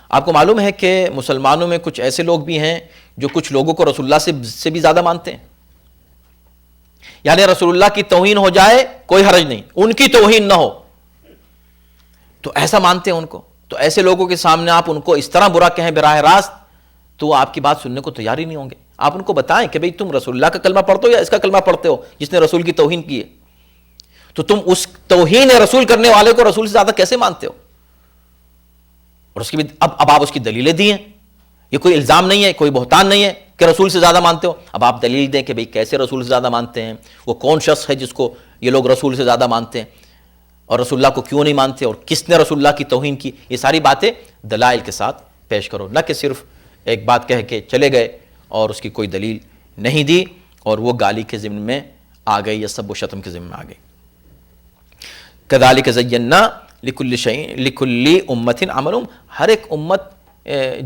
آپ کو معلوم ہے کہ مسلمانوں میں کچھ ایسے لوگ بھی ہیں جو کچھ لوگوں کو رسول اللہ سے بھی زیادہ مانتے ہیں، یعنی رسول اللہ کی توہین ہو جائے کوئی حرج نہیں، ان کی توہین نہ ہو تو ایسا مانتے ہیں ان کو، تو ایسے لوگوں کے سامنے آپ ان کو اس طرح برا کہیں براہ راست تو وہ آپ کی بات سننے کو تیار ہی نہیں ہوں گے۔ آپ ان کو بتائیں کہ بھئی تم رسول اللہ کا کلمہ پڑھتے ہو یا اس کا کلمہ پڑھتے ہو جس نے رسول کی توہین کی ہے، تو تم اس توہین رسول کرنے والے کو رسول سے زیادہ کیسے مانتے ہو؟ اور اس کی بھی اب آپ اس کی دلیلیں دی ہیں، یہ کوئی الزام نہیں ہے، کوئی بہتان نہیں ہے کہ رسول سے زیادہ مانتے ہو، اب آپ دلیل دیں کہ بھئی کیسے رسول سے زیادہ مانتے ہیں، وہ کون شخص ہے جس کو یہ لوگ رسول سے زیادہ مانتے ہیں، اور رسول اللہ کو کیوں نہیں مانتے، اور کس نے رسول اللہ کی توہین کی، یہ ساری باتیں دلائل کے ساتھ پیش کرو، نہ کہ صرف ایک بات کہہ کے چلے گئے اور اس کی کوئی دلیل نہیں دی اور وہ گالی کے ضمن میں آ گئی یا سب و شتم کے ضمن میں آ گئی۔ کذالک زینا لکل شیء لکل امت عملہم، ہر ایک امت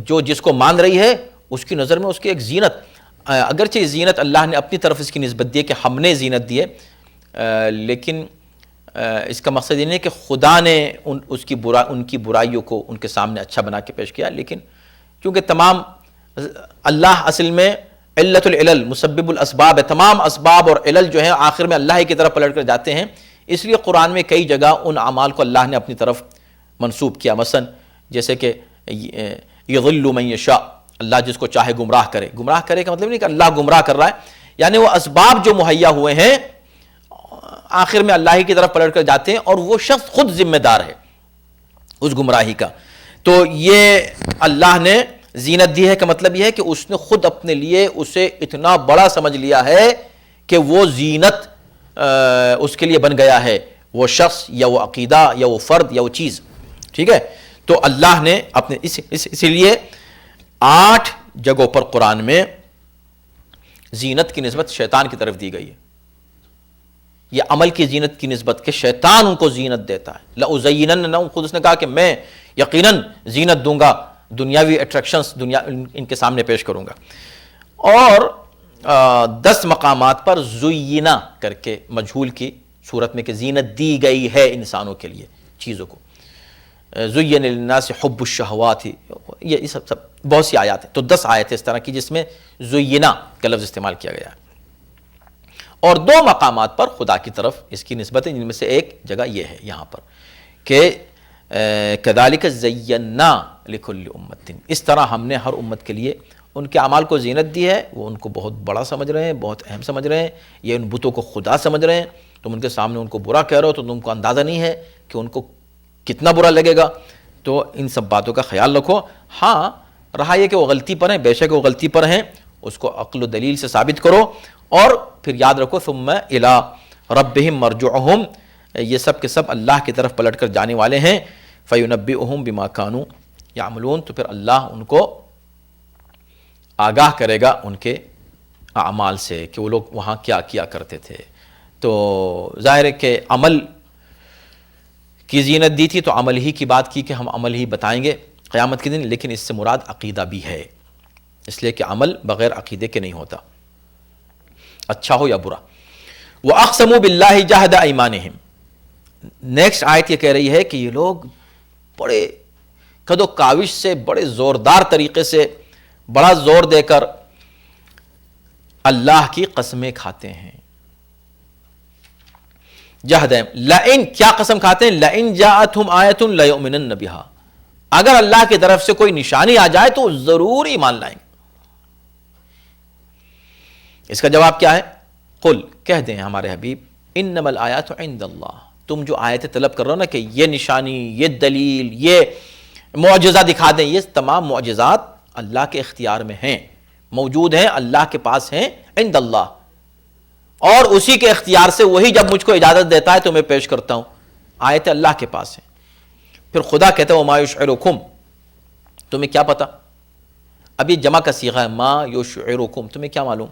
جو جس کو مان رہی ہے اس کی نظر میں اس کی ایک زینت، اگرچہ زینت اللہ نے اپنی طرف اس کی نسبت دی ہے کہ ہم نے زینت دی ہے، لیکن اس کا مقصد یہ نہیں کہ خدا نے ان کی برائیوں کو ان کے سامنے اچھا بنا کے پیش کیا، لیکن چونکہ تمام اللہ اصل میں علت العلل مسبب الاسباب ہے، تمام اسباب اور علل جو ہیں آخر میں اللہ ہی کی طرف پلٹ کر جاتے ہیں، اس لیے قرآن میں کئی جگہ ان اعمال کو اللہ نے اپنی طرف منسوب کیا، مثلا جیسے کہ یضل من یشاء، اللہ جس کو چاہے گمراہ کرے، گمراہ کرے کا مطلب نہیں کہ اللہ گمراہ کر رہا ہے، یعنی وہ اسباب جو مہیا ہوئے ہیں آخر میں اللہ ہی کی طرف پلٹ کر جاتے ہیں اور وہ شخص خود ذمہ دار ہے اس گمراہی کا، تو یہ اللہ نے زینت دی ہے کا مطلب یہ ہے کہ اس نے خود اپنے لیے اسے اتنا بڑا سمجھ لیا ہے کہ وہ زینت اس کے لیے بن گیا ہے، وہ شخص یا وہ عقیدہ یا وہ فرد یا وہ چیز، ٹھیک ہے؟ تو اللہ نے اپنے اسی لیے 8 جگہوں پر قرآن میں زینت کی نسبت شیطان کی طرف دی گئی ہے، یہ عمل کی زینت کی نسبت کہ شیطان ان کو زینت دیتا ہے، لَأُزَيِّنَنَّ، خود اس نے کہا کہ میں یقیناً زینت دوں گا، دنیاوی اٹریکشنز ان کے سامنے پیش کروں گا، اور 10 مقامات پر زینا کر کے مجہول کی صورت میں کہ زینت دی گئی ہے انسانوں کے لیے چیزوں کو، زین للناس حب الشہوات، یہ سب بہت سی آیات ہیں، تو 10 آیتیں اس طرح کی جس میں زینا کا لفظ استعمال کیا گیا ہے، اور 2 مقامات پر خدا کی طرف اس کی نسبت ہے، جن میں سے ایک جگہ یہ ہے یہاں پر کہ کذالک زینا لکل امت، اس طرح ہم نے ہر امت کے لیے ان کے اعمال کو زینت دی ہے، وہ ان کو بہت بڑا سمجھ رہے ہیں، بہت اہم سمجھ رہے ہیں، یہ ان بتوں کو خدا سمجھ رہے ہیں، تم ان کے سامنے ان کو برا کہہ رہے ہو تو تم کو اندازہ نہیں ہے کہ ان کو کتنا برا لگے گا، تو ان سب باتوں کا خیال رکھو۔ ہاں رہا یہ کہ وہ غلطی پر ہیں، بے شک وہ غلطی پر ہیں، اس کو عقل و دلیل سے ثابت کرو، اور پھر یاد رکھو ثم الی ربہم مرجعہم، یہ سب کے سب اللہ کی طرف پلٹ کر جانے والے ہیں، فینبئہم بما کانوا یعملون، تو پھر اللہ ان کو آگاہ کرے گا ان کے اعمال سے کہ وہ لوگ وہاں کیا کیا کرتے تھے. تو ظاہر ہے کہ عمل کی زینت دی تھی تو عمل ہی کی بات کی کہ ہم عمل ہی بتائیں گے قیامت کے دن، لیکن اس سے مراد عقیدہ بھی ہے، اس لیے کہ عمل بغیر عقیدے کے نہیں ہوتا، اچھا ہو یا برا. وَأَقْسَمُوا بِاللَّهِ جَهْدَ أَيْمَانِهِمْ. نیکسٹ آیت یہ کہہ رہی ہے کہ یہ لوگ بڑے کد و کاوش سے، بڑے زوردار طریقے سے، بڑا زور دے کر اللہ کی قسمیں کھاتے ہیں. جہد لئن، کیا قسم کھاتے ہیں؟ لئن جاءتہم آیۃ لیؤمنن بہا، اگر اللہ کی طرف سے کوئی نشانی آ جائے تو ضرور ایمان لائیں گے. اس کا جواب کیا ہے؟ قل، کہہ دیں ہمارے حبیب، انما الآیات عند اللہ، تم جو آیتیں طلب کر رہے ہو نا کہ یہ نشانی، یہ دلیل، یہ معجزہ دکھا دیں، یہ تمام معجزات اللہ کے اختیار میں ہیں، موجود ہیں، اللہ کے پاس ہیں، عند اللہ، اور اسی کے اختیار سے وہی جب مجھ کو اجازت دیتا ہے تو میں پیش کرتا ہوں. آیتیں اللہ کے پاس ہیں. پھر خدا کہتا ہے وما یشعرکم، تمہیں کیا پتا؟ اب یہ جمع کا صیغہ ہے، ما یشعرکم، تمہیں کیا معلوم؟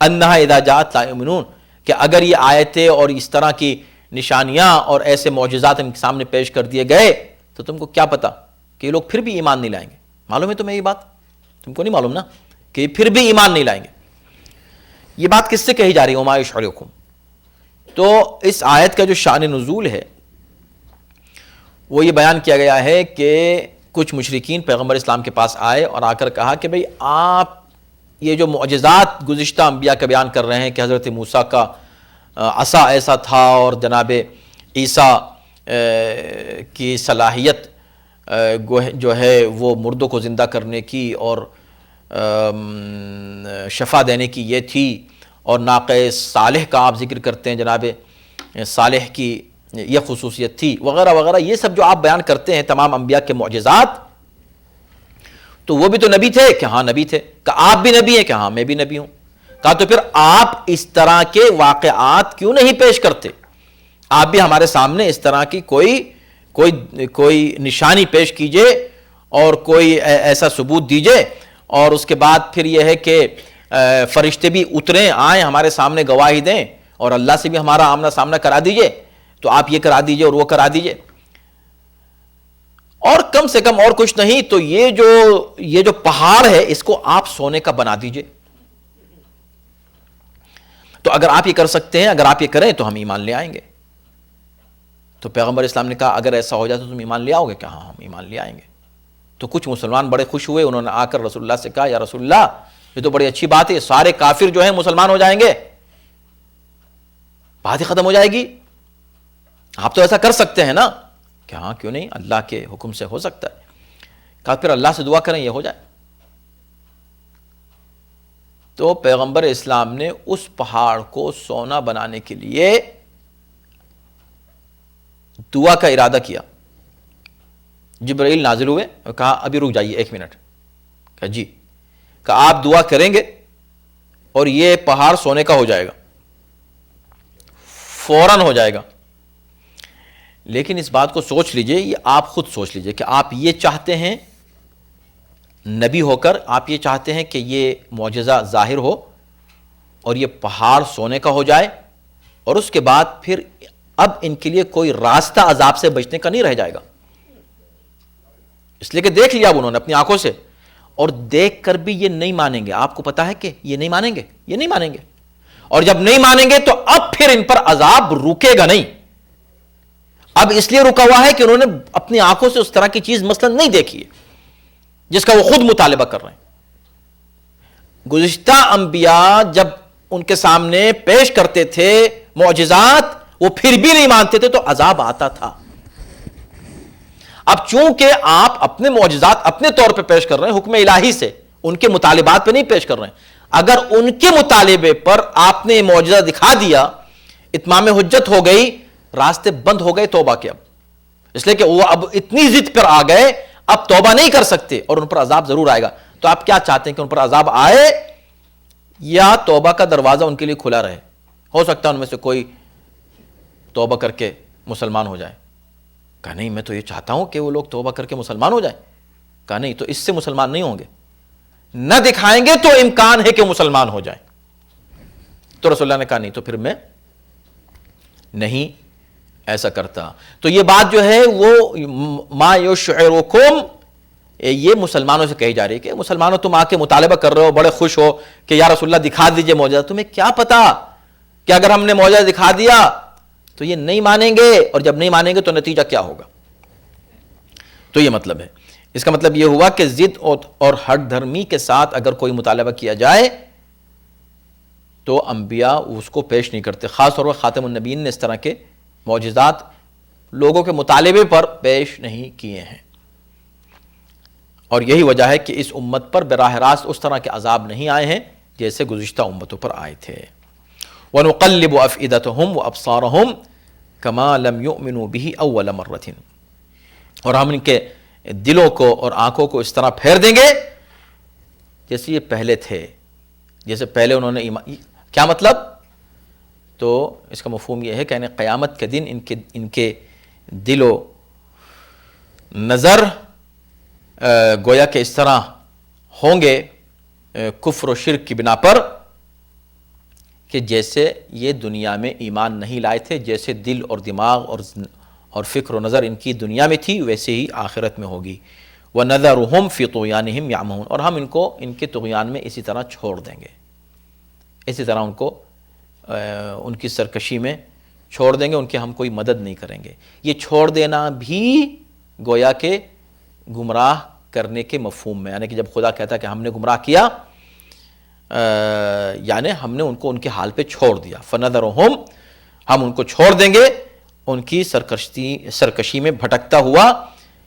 انہا اذا جاءت لا یؤمنون، کہ اگر یہ آیتیں اور اس طرح کی نشانیاں اور ایسے معجزات ان کے سامنے پیش کر دیے گئے تو تم کو کیا پتا کہ یہ لوگ پھر بھی ایمان نہیں لائیں گے. معلوم ہے تمہیں یہ بات؟ تم کو نہیں معلوم نا کہ پھر بھی ایمان نہیں لائیں گے. یہ بات کس سے کہی جا رہی ہے وما یشعرکم؟ تو اس آیت کا جو شان نزول ہے وہ یہ بیان کیا گیا ہے کہ کچھ مشرکین پیغمبر اسلام کے پاس آئے اور آ کر کہا کہ بھئی آپ یہ جو معجزات گزشتہ انبیاء کا بیان کر رہے ہیں کہ حضرت موسیٰ کا عصا ایسا تھا اور جناب عیسیٰ کی صلاحیت جو ہے وہ مردوں کو زندہ کرنے کی اور شفا دینے کی یہ تھی، اور ناقہ صالح کا آپ ذکر کرتے ہیں، جناب صالح کی یہ خصوصیت تھی، وغیرہ وغیرہ. یہ سب جو آپ بیان کرتے ہیں تمام انبیاء کے معجزات، تو وہ بھی تو نبی تھے کہ ہاں نبی تھے. کہ آپ بھی نبی ہیں کہ ہاں میں بھی نبی ہوں. کہا تو پھر آپ اس طرح کے واقعات کیوں نہیں پیش کرتے؟ آپ بھی ہمارے سامنے اس طرح کی کوئی نشانی پیش کیجئے اور کوئی ایسا ثبوت دیجئے، اور اس کے بعد پھر یہ ہے کہ فرشتے بھی اتریں، آئیں ہمارے سامنے گواہی دیں، اور اللہ سے بھی ہمارا آمنا سامنا کرا دیجئے. تو آپ یہ کرا دیجئے اور وہ کرا دیجئے، اور کم سے کم اور کچھ نہیں تو یہ جو پہاڑ ہے اس کو آپ سونے کا بنا دیجئے. تو اگر آپ یہ کر سکتے ہیں، اگر آپ یہ کریں تو ہم ایمان لے آئیں گے. تو پیغمبر اسلام نے کہا اگر ایسا ہو جائے تو تم ایمان لے آؤ گے؟ کہا ہاں ہم ایمان لے آئیں گے. تو کچھ مسلمان بڑے خوش ہوئے، انہوں نے آ کر رسول اللہ سے کہا یا رسول اللہ یہ تو بڑی اچھی بات ہے، سارے کافر جو ہیں مسلمان ہو جائیں گے، بات ہی ختم ہو جائے گی، آپ تو ایسا کر سکتے ہیں نا؟ کہ ہاں کیوں نہیں، اللہ کے حکم سے ہو سکتا ہے. کہا پھر اللہ سے دعا کریں یہ ہو جائے. تو پیغمبر اسلام نے اس پہاڑ کو سونا بنانے کے لیے دعا کا ارادہ کیا. جبرائیل نازل ہوئے اور کہا ابھی رک جائیے 1 منٹ. کہا جی. کہا آپ دعا کریں گے اور یہ پہاڑ سونے کا ہو جائے گا، فوراً ہو جائے گا. لیکن اس بات کو سوچ لیجئے، یہ آپ خود سوچ لیجئے کہ آپ یہ چاہتے ہیں نبی ہو کر، آپ یہ چاہتے ہیں کہ یہ معجزہ ظاہر ہو اور یہ پہاڑ سونے کا ہو جائے، اور اس کے بعد پھر اب ان کے لیے کوئی راستہ عذاب سے بچنے کا نہیں رہ جائے گا. اس لیے کہ دیکھ لیا اب انہوں نے اپنی آنکھوں سے، اور دیکھ کر بھی یہ نہیں مانیں گے. آپ کو پتا ہے کہ یہ نہیں مانیں گے، یہ نہیں مانیں گے، اور جب نہیں مانیں گے تو اب پھر ان پر عذاب رکے گا نہیں. اب اس لیے رکا ہوا ہے کہ انہوں نے اپنی آنکھوں سے اس طرح کی چیز مثلا نہیں دیکھی ہے جس کا وہ خود مطالبہ کر رہے ہیں. گزشتہ انبیاء جب ان کے سامنے پیش کرتے تھے معجزات، وہ پھر بھی نہیں مانتے تھے تو عذاب آتا تھا. اب چونکہ آپ اپنے معجزات اپنے طور پہ پیش کر رہے ہیں حکم الہی سے، ان کے مطالبات پہ نہیں پیش کر رہے ہیں. اگر ان کے مطالبے پر آپ نے معجزہ دکھا دیا، اتمام حجت ہو گئی، راستے بند ہو گئے توبہ کے. اب اس لیے کہ وہ اب اتنی ضد پر آ گئے، اب توبہ نہیں کر سکتے اور ان پر عذاب ضرور آئے گا. تو آپ کیا چاہتے ہیں کہ ان پر عذاب آئے یا توبہ کا دروازہ ان کے لیے کھلا رہے؟ ہو سکتا ہے ان میں سے کوئی توبہ کر کے مسلمان ہو جائے. کہا نہیں، میں تو یہ چاہتا ہوں کہ وہ لوگ توبہ کر کے مسلمان ہو جائیں. کہا نہیں، تو اس سے مسلمان نہیں ہوں گے، نہ دکھائیں گے تو امکان ہے کہ مسلمان ہو جائیں. تو رسول اللہ نے کہا نہیں تو پھر میں نہیں ایسا کرتا. تو یہ بات جو ہے وہ ما یشعرکم، یہ مسلمانوں سے کہی جا رہی ہے کہ مسلمانوں تم آ کے مطالبہ کر رہے ہو، بڑے خوش ہو کہ یا رسول اللہ دکھا دیجئے معجزہ. تمہیں کیا پتا کہ اگر ہم نے معجزہ دکھا دیا تو یہ نہیں مانیں گے، اور جب نہیں مانیں گے تو نتیجہ کیا ہوگا. تو یہ مطلب ہے. اس کا مطلب یہ ہوا کہ ضد اور ہٹ دھرمی کے ساتھ اگر کوئی مطالبہ کیا جائے تو انبیاء اس کو پیش نہیں کرتے. خاص طور پر خاتم النبیین نے اس طرح کے معجزات لوگوں کے مطالبے پر پیش نہیں کیے ہیں. اور یہی وجہ ہے کہ اس امت پر براہ راست اس طرح کے عذاب نہیں آئے ہیں جیسے گزشتہ امتوں پر آئے تھے. وَنُقَلِّبُ أَفْئِدَتَهُمْ وَأَبْصَارَهُمْ كَمَا لَمْ يُؤْمِنُوا بِهِ أَوَّلَ مَرَّةٍ، اور ہم ان کے دلوں کو اور آنکھوں کو اس طرح پھیر دیں گے جیسے یہ پہلے تھے، جیسے پہلے انہوں نے ایمان. کیا مطلب؟ تو اس کا مفہوم یہ ہے کہ یعنی قیامت کے دن ان کے دل و نظر گویا کہ اس طرح ہوں گے کفر و شرک کی بنا پر کہ جیسے یہ دنیا میں ایمان نہیں لائے تھے، جیسے دل اور دماغ اور فکر و نظر ان کی دنیا میں تھی ویسے ہی آخرت میں ہوگی. وَنَذَرُهُمْ فِي طُغْيَانِهِمْ يَعْمَهُونَ، اور ہم ان کے طغیان میں اسی طرح چھوڑ دیں گے، اسی طرح ان کو ان کی سرکشی میں چھوڑ دیں گے، ان کی ہم کوئی مدد نہیں کریں گے. یہ چھوڑ دینا بھی گویا کہ گمراہ کرنے کے مفہوم میں، یعنی کہ جب خدا کہتا ہے کہ ہم نے گمراہ کیا، یعنی ہم نے ان کو ان کے حال پہ چھوڑ دیا. فَنَذَرُهُمْ، ہم ان کو چھوڑ دیں گے ان کی سرکشی میں بھٹکتا ہوا،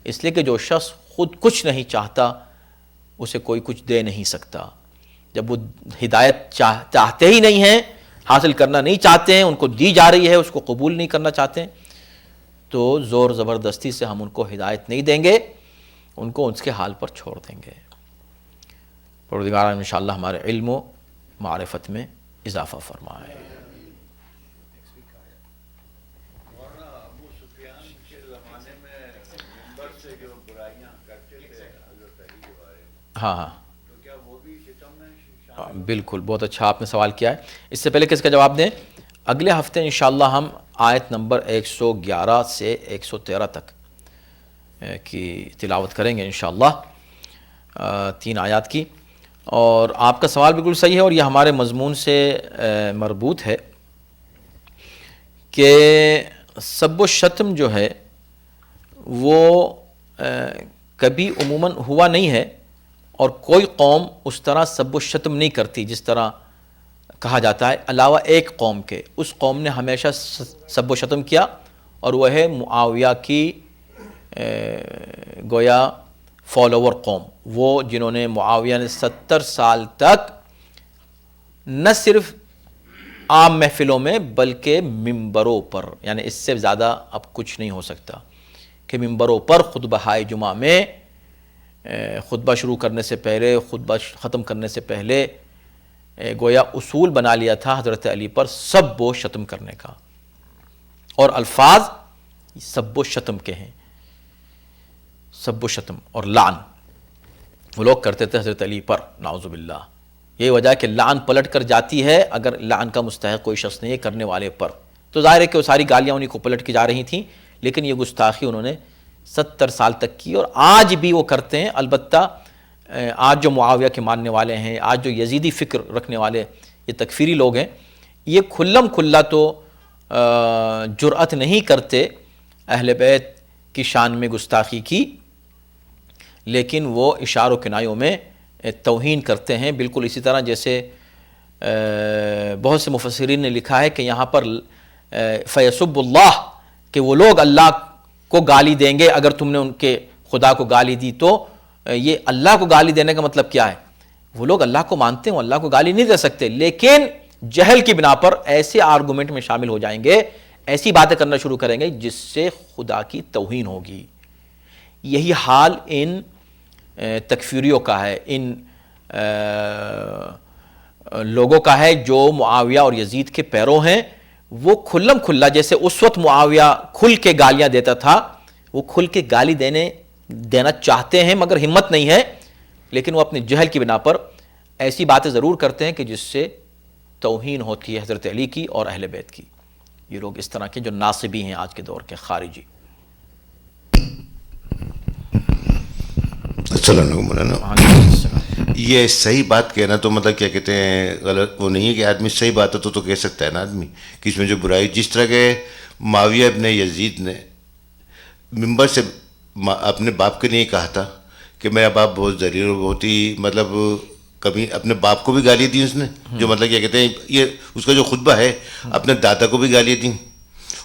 اس لیے کہ جو شخص خود کچھ نہیں چاہتا اسے کوئی کچھ دے نہیں سکتا. جب وہ ہدایت چاہتے ہی نہیں ہیں، حاصل کرنا نہیں چاہتے ہیں، ان کو دی جا رہی ہے اس کو قبول نہیں کرنا چاہتے، تو زور زبردستی سے ہم ان کو ہدایت نہیں دیں گے، ان کو اس کے حال پر چھوڑ دیں گے. پروردگار انشاءاللہ ہمارے علم و معرفت میں اضافہ فرمائے. ابو سفیان کے زمانے میں منبر سے جو برائیاں کرتے تھے حضرت علی کے بارے میں، ہاں تو کیا وہ بھی ستم میں شامل؟ بالکل، بہت اچھا آپ نے سوال کیا ہے. اس سے پہلے کہ اس کا جواب دیں، اگلے ہفتے انشاءاللہ ہم آیت نمبر 111 سے 113 تک کی تلاوت کریں گے انشاءاللہ، 3 آیات کی. اور آپ کا سوال بالکل صحیح ہے اور یہ ہمارے مضمون سے مربوط ہے کہ سب و شتم جو ہے وہ کبھی عموماً ہوا نہیں ہے، اور کوئی قوم اس طرح سب و شتم نہیں کرتی جس طرح کہا جاتا ہے، علاوہ ایک قوم کے. اس قوم نے ہمیشہ سب و شتم کیا، اور وہ ہے معاویہ کی گویا فالوور قوم، وہ جنہوں نے معاویہ نے 70 سال تک نہ صرف عام محفلوں میں بلکہ ممبروں پر، یعنی اس سے زیادہ اب کچھ نہیں ہو سکتا کہ ممبروں پر خطبہ جمعہ میں خطبہ شروع کرنے سے پہلے، خطبہ ختم کرنے سے پہلے گویا اصول بنا لیا تھا حضرت علی پر سب و شتم کرنے کا، اور الفاظ سب و شتم کے ہیں، سب و شتم اور لعن وہ لوگ کرتے تھے حضرت علی پر، نعوذ باللہ. یہی وجہ ہے کہ لعن پلٹ کر جاتی ہے اگر لعن کا مستحق کوئی شخص نہیں ہے کرنے والے پر. تو ظاہر ہے کہ وہ ساری گالیاں انہیں کو پلٹ کی جا رہی تھیں، لیکن یہ گستاخی انہوں نے 70 سال تک کی، اور آج بھی وہ کرتے ہیں. البتہ آج جو معاویہ کے ماننے والے ہیں، آج جو یزیدی فکر رکھنے والے یہ تکفیری لوگ ہیں، یہ کھلم کھلا تو جرأت نہیں کرتے اہل بیت کی شان میں گستاخی کی، لیکن وہ اشاروں کنایوں میں توہین کرتے ہیں. بالکل اسی طرح جیسے بہت سے مفسرین نے لکھا ہے کہ یہاں پر فیسب اللہ، کہ وہ لوگ اللہ کو گالی دیں گے اگر تم نے ان کے خدا کو گالی دی. تو یہ اللہ کو گالی دینے کا مطلب کیا ہے؟ وہ لوگ اللہ کو مانتے ہیں، وہ اللہ کو گالی نہیں دے سکتے، لیکن جہل کی بنا پر ایسے آرگومنٹ میں شامل ہو جائیں گے، ایسی باتیں کرنا شروع کریں گے جس سے خدا کی توہین ہوگی. یہی حال ان تکفیریوں کا ہے، ان لوگوں کا ہے جو معاویہ اور یزید کے پیرو ہیں. وہ کھلم کھلا، جیسے اس وقت معاویہ کھل کے گالیاں دیتا تھا، وہ کھل کے گالی دینا چاہتے ہیں مگر ہمت نہیں ہے، لیکن وہ اپنے جہل کی بنا پر ایسی باتیں ضرور کرتے ہیں کہ جس سے توہین ہوتی ہے حضرت علی کی اور اہل بیت کی. یہ لوگ اس طرح کے جو ناصبی ہیں آج کے دور کے خارجی. السلام علیکم مولانا. یہ صحیح بات کہنا تو مطلب کیا کہتے ہیں غلط وہ نہیں ہے کہ آدمی صحیح بات ہے تو کہہ سکتا ہے نا آدمی کہ اس میں جو برائی, جس طرح کے معاویہ ابن یزید نے ممبر سے اپنے باپ کے لیے کہا تھا کہ میرا باپ بہت ذلیل اور بہت ہی مطلب کبھی اپنے باپ کو بھی گالیاں دی اس نے, جو مطلب کیا کہتے ہیں یہ اس کا جو خطبہ ہے اپنے دادا کو بھی گالیاں دیں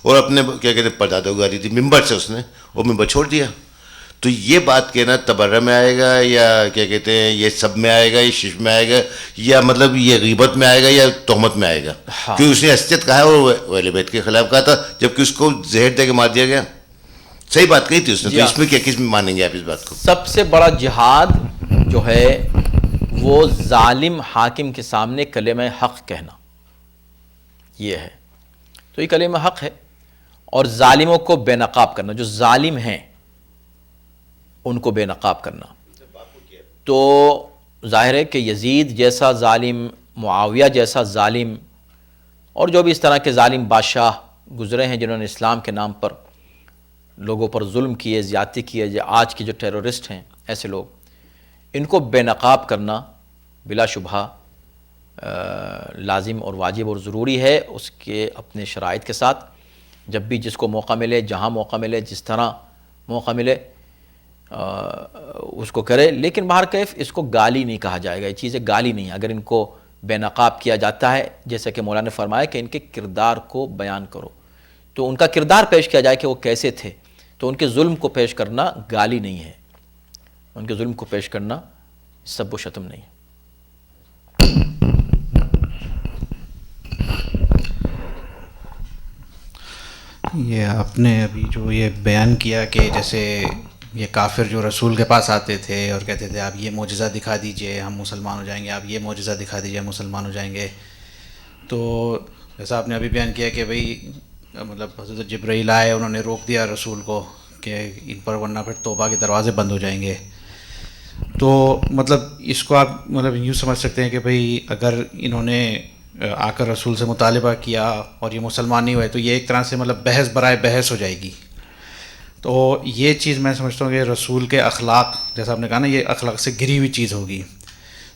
اور اپنے کیا کہتے ہیں پردادا کو گالی دی ممبر سے اس نے, اور ممبر چھوڑ دیا. تو یہ بات کہنا تبرہ میں آئے گا یا کیا کہتے ہیں یہ سب میں آئے گا, یہ شش میں آئے گا, یا مطلب یہ غیبت میں آئے گا یا تہمت میں آئے گا؟ کیونکہ اس نے حیثیت کہا ہے اور اہل بیت کے خلاف کہا تھا جبکہ اس کو زہر دے کے مار دیا گیا. صحیح بات کہی تھی اس نے, تو اس میں کیا کس میں مانیں گے آپ اس بات کو؟ سب سے بڑا جہاد جو ہے وہ ظالم حاکم کے سامنے کلمہ حق کہنا, یہ ہے. تو یہ کلمہ حق ہے, اور ظالموں کو بے نقاب کرنا, جو ظالم ہیں ان کو بے نقاب کرنا. تو ظاہر ہے کہ یزید جیسا ظالم, معاویہ جیسا ظالم, اور جو بھی اس طرح کے ظالم بادشاہ گزرے ہیں جنہوں نے اسلام کے نام پر لوگوں پر ظلم کیے, زیادتی کیے, آج کے جو ٹیرورسٹ ہیں ایسے لوگ, ان کو بے نقاب کرنا بلا شبہ لازم اور واجب اور ضروری ہے, اس کے اپنے شرائط کے ساتھ. جب بھی جس کو موقع ملے, جہاں موقع ملے, جس طرح موقع ملے اس کو کرے. لیکن بہرکیف اس کو گالی نہیں کہا جائے گا, یہ چیزیں گالی نہیں. اگر ان کو بے نقاب کیا جاتا ہے, جیسا کہ مولانا نے فرمایا کہ ان کے کردار کو بیان کرو, تو ان کا کردار پیش کیا جائے کہ وہ کیسے تھے, تو ان کے ظلم کو پیش کرنا گالی نہیں ہے, ان کے ظلم کو پیش کرنا سب و شتم نہیں ہے. یہ آپ نے ابھی جو یہ بیان کیا کہ جیسے یہ کافر جو رسول کے پاس آتے تھے اور کہتے تھے آپ یہ معجزہ دکھا دیجئے ہم مسلمان ہو جائیں گے, آپ یہ معجزہ دکھا دیجئے ہم مسلمان ہو جائیں گے. تو جیسا آپ نے ابھی بیان کیا کہ بھئی مطلب حضرت جبرائیل آئے, انہوں نے روک دیا رسول کو کہ ان پر ورنہ پھر توبہ کے دروازے بند ہو جائیں گے. تو مطلب اس کو آپ مطلب یوں سمجھ سکتے ہیں کہ بھئی اگر انہوں نے آ کر رسول سے مطالبہ کیا اور یہ مسلمان نہیں ہوئے تو یہ ایک طرح سے مطلب بحث برائے بحث ہو جائے گی. تو یہ چیز میں سمجھتا ہوں کہ رسول کے اخلاق, جیسا آپ نے کہا نا, یہ اخلاق سے گری ہوئی چیز ہوگی.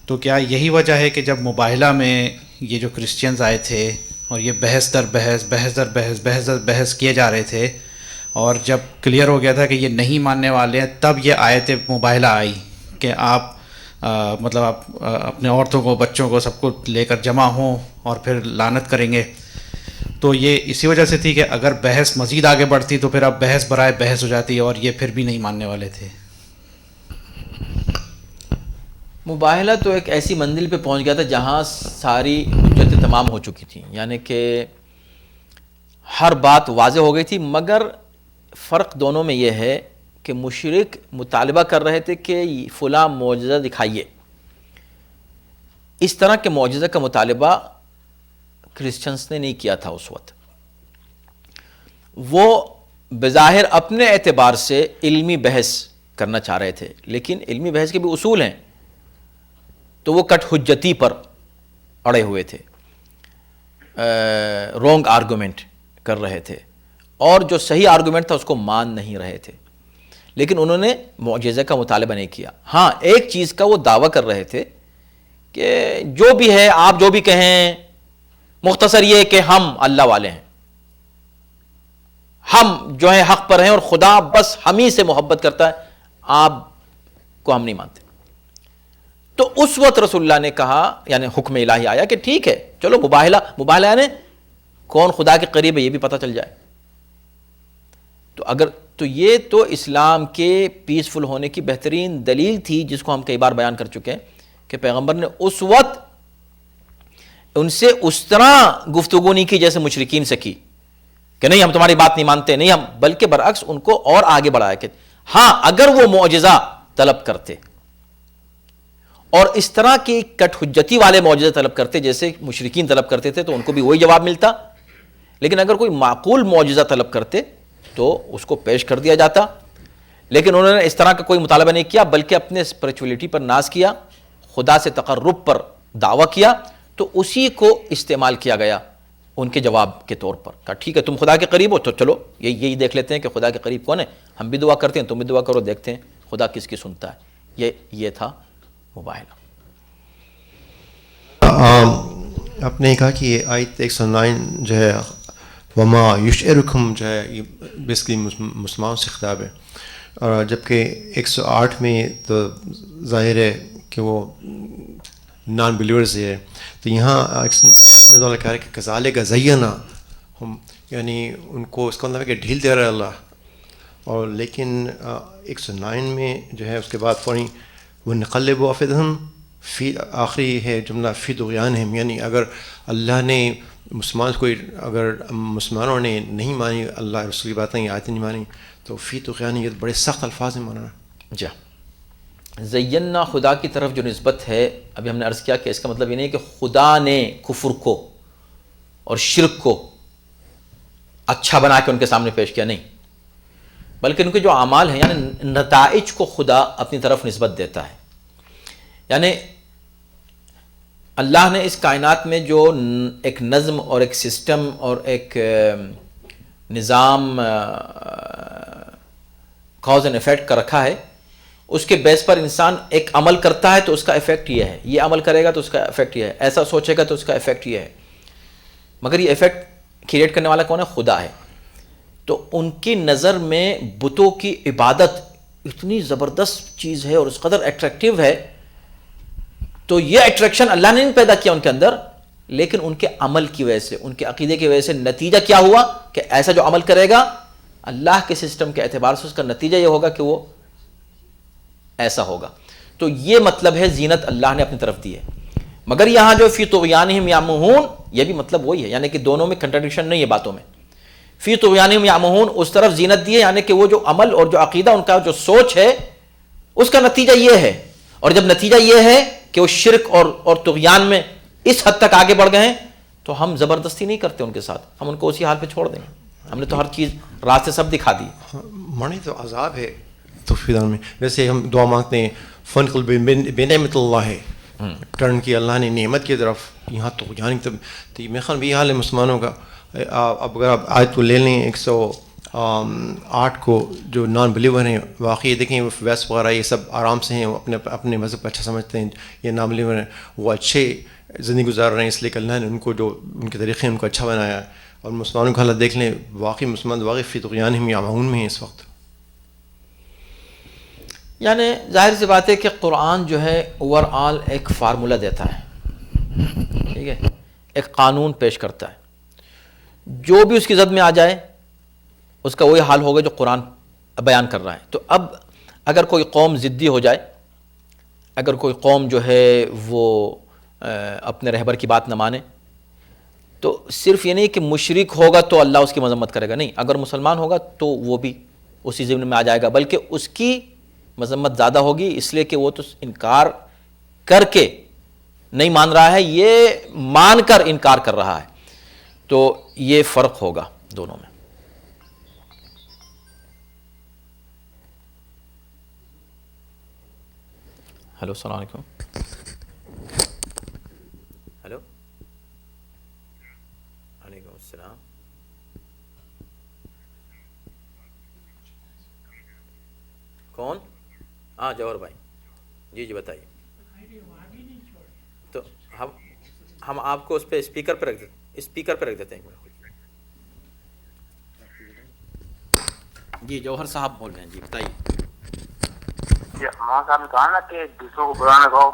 تو کیا یہی وجہ ہے کہ جب مباہلہ میں یہ جو کرسچنز آئے تھے اور یہ بحث در بحث بحث در بحث بحث در بحث کیے جا رہے تھے, اور جب کلیئر ہو گیا تھا کہ یہ نہیں ماننے والے ہیں, تب یہ آیت مباہلہ آئی کہ آپ مطلب آپ اپنے عورتوں کو, بچوں کو, سب کو لے کر جمع ہوں اور پھر لعنت کریں گے. تو یہ اسی وجہ سے تھی کہ اگر بحث مزید آگے بڑھتی تو پھر اب بحث برائے بحث ہو جاتی, اور یہ پھر بھی نہیں ماننے والے تھے. مباہلہ تو ایک ایسی منزل پہ پہنچ گیا تھا جہاں ساری حجتیں تمام ہو چکی تھیں, یعنی کہ ہر بات واضح ہو گئی تھی. مگر فرق دونوں میں یہ ہے کہ مشرک مطالبہ کر رہے تھے کہ فلاں معجزہ دکھائیے. اس طرح کے معجزہ کا مطالبہ کرسچنس نے نہیں کیا تھا اس وقت. وہ بظاہر اپنے اعتبار سے علمی بحث کرنا چاہ رہے تھے, لیکن علمی بحث کے بھی اصول ہیں, تو وہ کٹ حجتی پر اڑے ہوئے تھے, رونگ آرگومنٹ کر رہے تھے, اور جو صحیح آرگومنٹ تھا اس کو مان نہیں رہے تھے. لیکن انہوں نے معجزہ کا مطالبہ نہیں کیا. ہاں ایک چیز کا وہ دعویٰ کر رہے تھے کہ جو بھی ہے آپ جو بھی کہیں, مختصر یہ کہ ہم اللہ والے ہیں, ہم جو ہیں حق پر ہیں, اور خدا بس ہم ہی سے محبت کرتا ہے, آپ کو ہم نہیں مانتے. تو اس وقت رسول اللہ نے کہا, یعنی حکم الہی آیا کہ ٹھیک ہے چلو مباہلہ یعنی کون خدا کے قریب ہے یہ بھی پتہ چل جائے. تو یہ تو اسلام کے پیسفل ہونے کی بہترین دلیل تھی, جس کو ہم کئی بار بیان کر چکے ہیں کہ پیغمبر نے اس وقت ان سے اس طرح گفتگو نہیں کی جیسے مشرکین سے کی کہ نہیں ہم تمہاری بات نہیں مانتے, نہیں ہم, بلکہ برعکس ان کو اور آگے بڑھایا کہ ہاں اگر وہ معجزہ طلب کرتے اور اس طرح کی کٹ حجتی والے معجزے طلب کرتے جیسے مشرکین طلب کرتے تھے تو ان کو بھی وہی جواب ملتا. لیکن اگر کوئی معقول معجزہ طلب کرتے تو اس کو پیش کر دیا جاتا. لیکن انہوں نے اس طرح کا کوئی مطالبہ نہیں کیا, بلکہ اپنے اسپریچولیٹی پر ناز کیا, خدا سے تقرب پر دعویٰ کیا. تو اسی کو استعمال کیا گیا ان کے جواب کے طور پر. کہا ٹھیک ہے تم خدا کے قریب ہو تو چلو یہی دیکھ لیتے ہیں کہ خدا کے قریب کون ہے, ہم بھی دعا کرتے ہیں تم بھی دعا کرو, دیکھتے ہیں خدا کس کی سنتا ہے. یہ تھا مباہلہ. آپ نے کہا کہ یہ آیت 109 جو ہے وما یشعرکم جو ہے یہ بیسکلی مسلمانوں سے خطاب ہے, اور جبکہ 108 میں تو ظاہر ہے کہ وہ نان بلیورز ہے. تو یہاں اللہ کہہ رہا ہے کہ کذالک زینا ہم, یعنی ان کو اس کا مطلب ہے کہ ڈھیل دے رہا ہے اللہ. اور لیکن 109 میں جو ہے اس کے بعد فوری وہ نقلب افدہم فی, آخری ہے جملہ فی طغیانہم, یعنی اگر اللہ نے اگر مسلمانوں نے نہیں مانی اللہ رسول کی باتیں, آیتیں نہیں مانی, تو فی طغیان یہ بڑے سخت الفاظ میں مانا. جا زینا خدا کی طرف جو نسبت ہے, ابھی ہم نے عرض کیا کہ اس کا مطلب یہ نہیں کہ خدا نے کفر کو اور شرک کو اچھا بنا کے ان کے سامنے پیش کیا, نہیں, بلکہ ان کے جو اعمال ہیں یعنی نتائج کو خدا اپنی طرف نسبت دیتا ہے. یعنی اللہ نے اس کائنات میں جو ایک نظم اور ایک سسٹم اور ایک نظام کاز اینڈ افیکٹ کا رکھا ہے, اس کے بیس پر انسان ایک عمل کرتا ہے تو اس کا افیکٹ یہ ہے, یہ عمل کرے گا تو اس کا افیکٹ یہ ہے, ایسا سوچے گا تو اس کا افیکٹ یہ ہے. مگر یہ افیکٹ کریٹ کرنے والا کون ہے؟ خدا ہے. تو ان کی نظر میں بتوں کی عبادت اتنی زبردست چیز ہے اور اس قدر اٹریکٹیو ہے, تو یہ اٹریکشن اللہ نے نہیں پیدا کیا ان کے اندر, لیکن ان کے عمل کی وجہ سے, ان کے عقیدے کی وجہ سے نتیجہ کیا ہوا کہ ایسا جو عمل کرے گا اللہ کے سسٹم کے اعتبار سے اس کا نتیجہ یہ ہوگا کہ وہ ایسا ہوگا. تو یہ مطلب ہے زینت اللہ نے اپنی طرف دی ہے. مگر یہاں جو فی طغیانہم یعمہون, یہ بھی مطلب وہی ہے, یعنی کہ دونوں میں کنٹرڈکشن نہیں ہے باتوں میں. فی طغیانہم یعمہون اس طرف زینت دی ہے, یعنی کہ وہ جو عمل اور جو عقیدہ ان کا جو سوچ ہے اس کا نتیجہ یہ ہے, اور جب نتیجہ یہ ہے کہ وہ شرک اور طغیان میں اس حد تک آگے بڑھ گئے ہیں, تو ہم زبردستی نہیں کرتے ان کے ساتھ, ہم ان کو اسی حال پہ چھوڑ دیں گے. ہم نے تو ہر چیز راستے سب دکھا دی. مانی تو عذاب ہے تو فیدان میں, ویسے ہم دعا مانگتے ہیں فنقل بنعمت اللہ ہے, ٹرن کی اللہ نے نعمت کی طرف, یہاں تو جان کی طرف. تو میرے خیال میں یہ حال ہے مسلمانوں کا. اب اگر آپ آیت کو لے لیں 108 کو, جو نان بلیور ہیں واقعی دیکھیں وہ ویس وغیرہ یہ سب آرام سے ہیں, وہ اپنے مذہب کو اچھا سمجھتے ہیں, یہ نان بلیور ہیں وہ اچھے زندگی گزار رہے ہیں, اس لیے کہ اللہ نے ان کو جو ان کے طریقے ان کو اچھا بنایا ہے. اور مسلمانوں کا حالت دیکھ لیں, واقعی مسلمان واقعی فی طغیانہم یعمہون میں ہیں اس وقت. یعنی ظاہر سی بات ہے کہ قرآن جو ہے اوور آل ایک فارمولہ دیتا ہے, ٹھیک ہے, ایک قانون پیش کرتا ہے, جو بھی اس کی زد میں آ جائے اس کا وہی حال ہوگا جو قرآن بیان کر رہا ہے. تو اب اگر کوئی قوم ضدی ہو جائے, اگر کوئی قوم جو ہے وہ اپنے رہبر کی بات نہ مانے, تو صرف یہ نہیں کہ مشرک ہوگا تو اللہ اس کی مذمت کرے گا, نہیں, اگر مسلمان ہوگا تو وہ بھی اسی ضمن میں آ جائے گا, بلکہ اس کی مذمت زیادہ ہوگی, اس لیے کہ وہ تو انکار کر کے نہیں مان رہا ہے, یہ مان کر انکار کر رہا ہے. تو یہ فرق ہوگا دونوں میں. ہلو السلام علیکم. ہلو وعلیکم السلام. کون؟ ہاں جوہر بھائی, جی بتائیے. تو ہم آپ کو اس پہ اسپیکر پہ رکھ دیتے ہیں. جی جوہر صاحب بول رہے ہیں, جی بتائیے. مولانا صاحب نے کہا نا کہ دوسروں کو برا نہ کہو,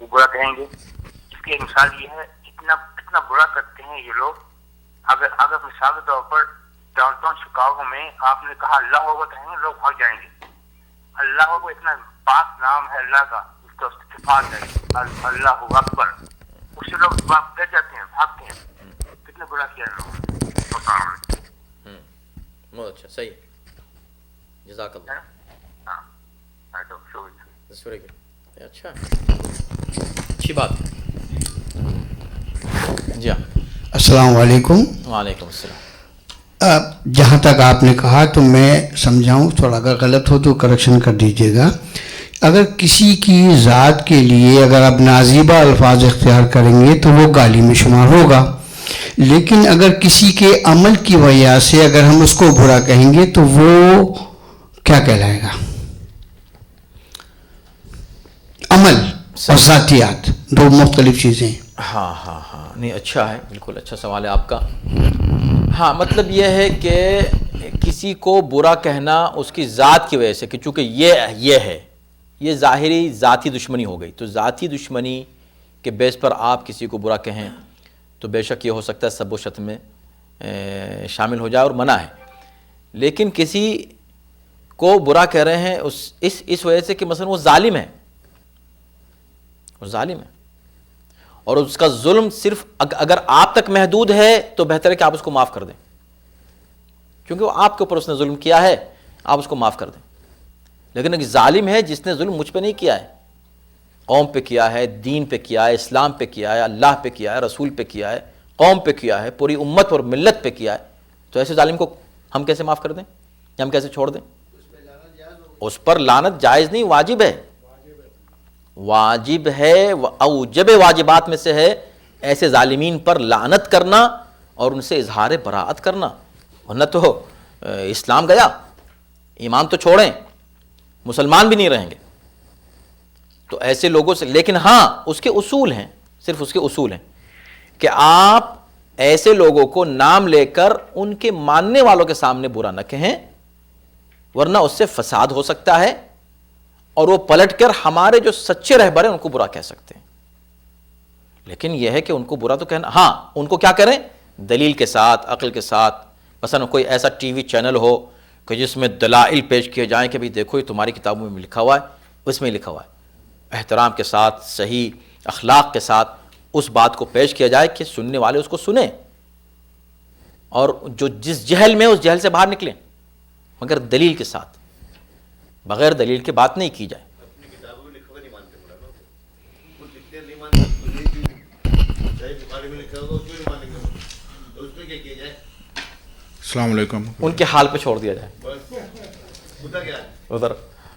وہ برا کہیں گے. اس کی ایک مثال یہ ہے, کتنا برا کرتے ہیں یہ لوگ. اگر مثال کے طور پر ڈاؤن ٹاؤن شکاگو میں آپ نے کہا اللہ ہوگا کہیں گے, لوگ بھاگ جائیں گے. اللہ ہوگا اتنا پاک نام ہے اللہ کا, اس کا صفات ہے اللہ اکبر, اس سے لوگ ڈر جاتے ہیں, بھاگتے ہیں. کتنا برا کیا لوگ. بہت اچھا, صحیح, جزاک اللہ. اچھا, اچھی بات. جی السلام علیکم. وعلیکم السلام. جہاں تک آپ نے کہا تو میں سمجھاؤں, تھوڑا اگر غلط ہو تو کریکشن کر دیجیے گا, اگر کسی کی ذات کے لیے اگر آپ نازیبہ الفاظ اختیار کریں گے تو وہ گالی میں شمار ہوگا، لیکن اگر کسی کے عمل کی وجہ سے اگر ہم اس کو برا کہیں گے تو وہ کیا کہلائے گا؟ عمل اور ذاتیات دو مختلف چیزیں ہیں۔ ہاں ہاں ہاں، نہیں اچھا ہے، بالکل اچھا سوال ہے آپ کا۔ ہاں مطلب یہ ہے کہ کسی کو برا کہنا اس کی ذات کی وجہ سے، کہ چونکہ یہ ہے، یہ ظاہری ذاتی دشمنی ہو گئی، تو ذاتی دشمنی کے بیس پر آپ کسی کو برا کہیں تو بے شک یہ ہو سکتا ہے سب و شتم میں شامل ہو جائے اور منع ہے۔ لیکن کسی کو برا کہہ رہے ہیں اس وجہ سے کہ مثلا وہ ظالم ہے، وہ ظالم ہے، اور اس کا ظلم صرف اگر آپ تک محدود ہے تو بہتر ہے کہ آپ اس کو معاف کر دیں، کیونکہ وہ آپ کے اوپر اس نے ظلم کیا ہے، آپ اس کو معاف کر دیں۔ لیکن ایک ظالم ہے جس نے ظلم مجھ پہ نہیں کیا ہے، قوم پہ کیا ہے، دین پہ کیا ہے، اسلام پہ کیا ہے، اللہ پہ کیا ہے، رسول پہ کیا ہے، قوم پہ کیا ہے، پوری امت اور ملت پہ کیا ہے، تو ایسے ظالم کو ہم کیسے معاف کر دیں یا ہم کیسے چھوڑ دیں؟ اس پر لعنت جائز نہیں، واجب ہے، واجب ہے، اوجب واجبات میں سے ہے ایسے ظالمین پر لعنت کرنا اور ان سے اظہار براءت کرنا، ورنہ تو اسلام گیا، ایمان تو چھوڑیں، مسلمان بھی نہیں رہیں گے۔ تو ایسے لوگوں سے، لیکن ہاں اس کے اصول ہیں، صرف اس کے اصول ہیں کہ آپ ایسے لوگوں کو نام لے کر ان کے ماننے والوں کے سامنے برا نہ کہیں، ورنہ اس سے فساد ہو سکتا ہے اور وہ پلٹ کر ہمارے جو سچے رہبر ہیں ان کو برا کہہ سکتے ہیں۔ لیکن یہ ہے کہ ان کو برا تو کہنا، ہاں ان کو کیا کریں؟ دلیل کے ساتھ، عقل کے ساتھ، مثلا کوئی ایسا ٹی وی چینل ہو کہ جس میں دلائل پیش کیے جائیں کہ بھئی دیکھو یہ تمہاری کتابوں میں لکھا ہوا ہے، اس میں لکھا ہوا ہے، احترام کے ساتھ، صحیح اخلاق کے ساتھ اس بات کو پیش کیا جائے کہ سننے والے اس کو سنیں، اور جو جس جہل میں اس جہل سے باہر نکلیں، مگر دلیل کے ساتھ، بغیر دلیل کے بات نہیں کی جائے۔ اپنی کتابوں میں لکھا ہوا نہیں مانتے مولانا، وہ لکھتے نہیں مانتے، صحیح بخاری میں لکھا ہوگا اس میں نہیں مانیں گے، تو اس میں کیا کیا جائے؟ السلام علیکم۔ ان کے حال پہ چھوڑ دیا جائے، خدا کیا ہے؟ ادھر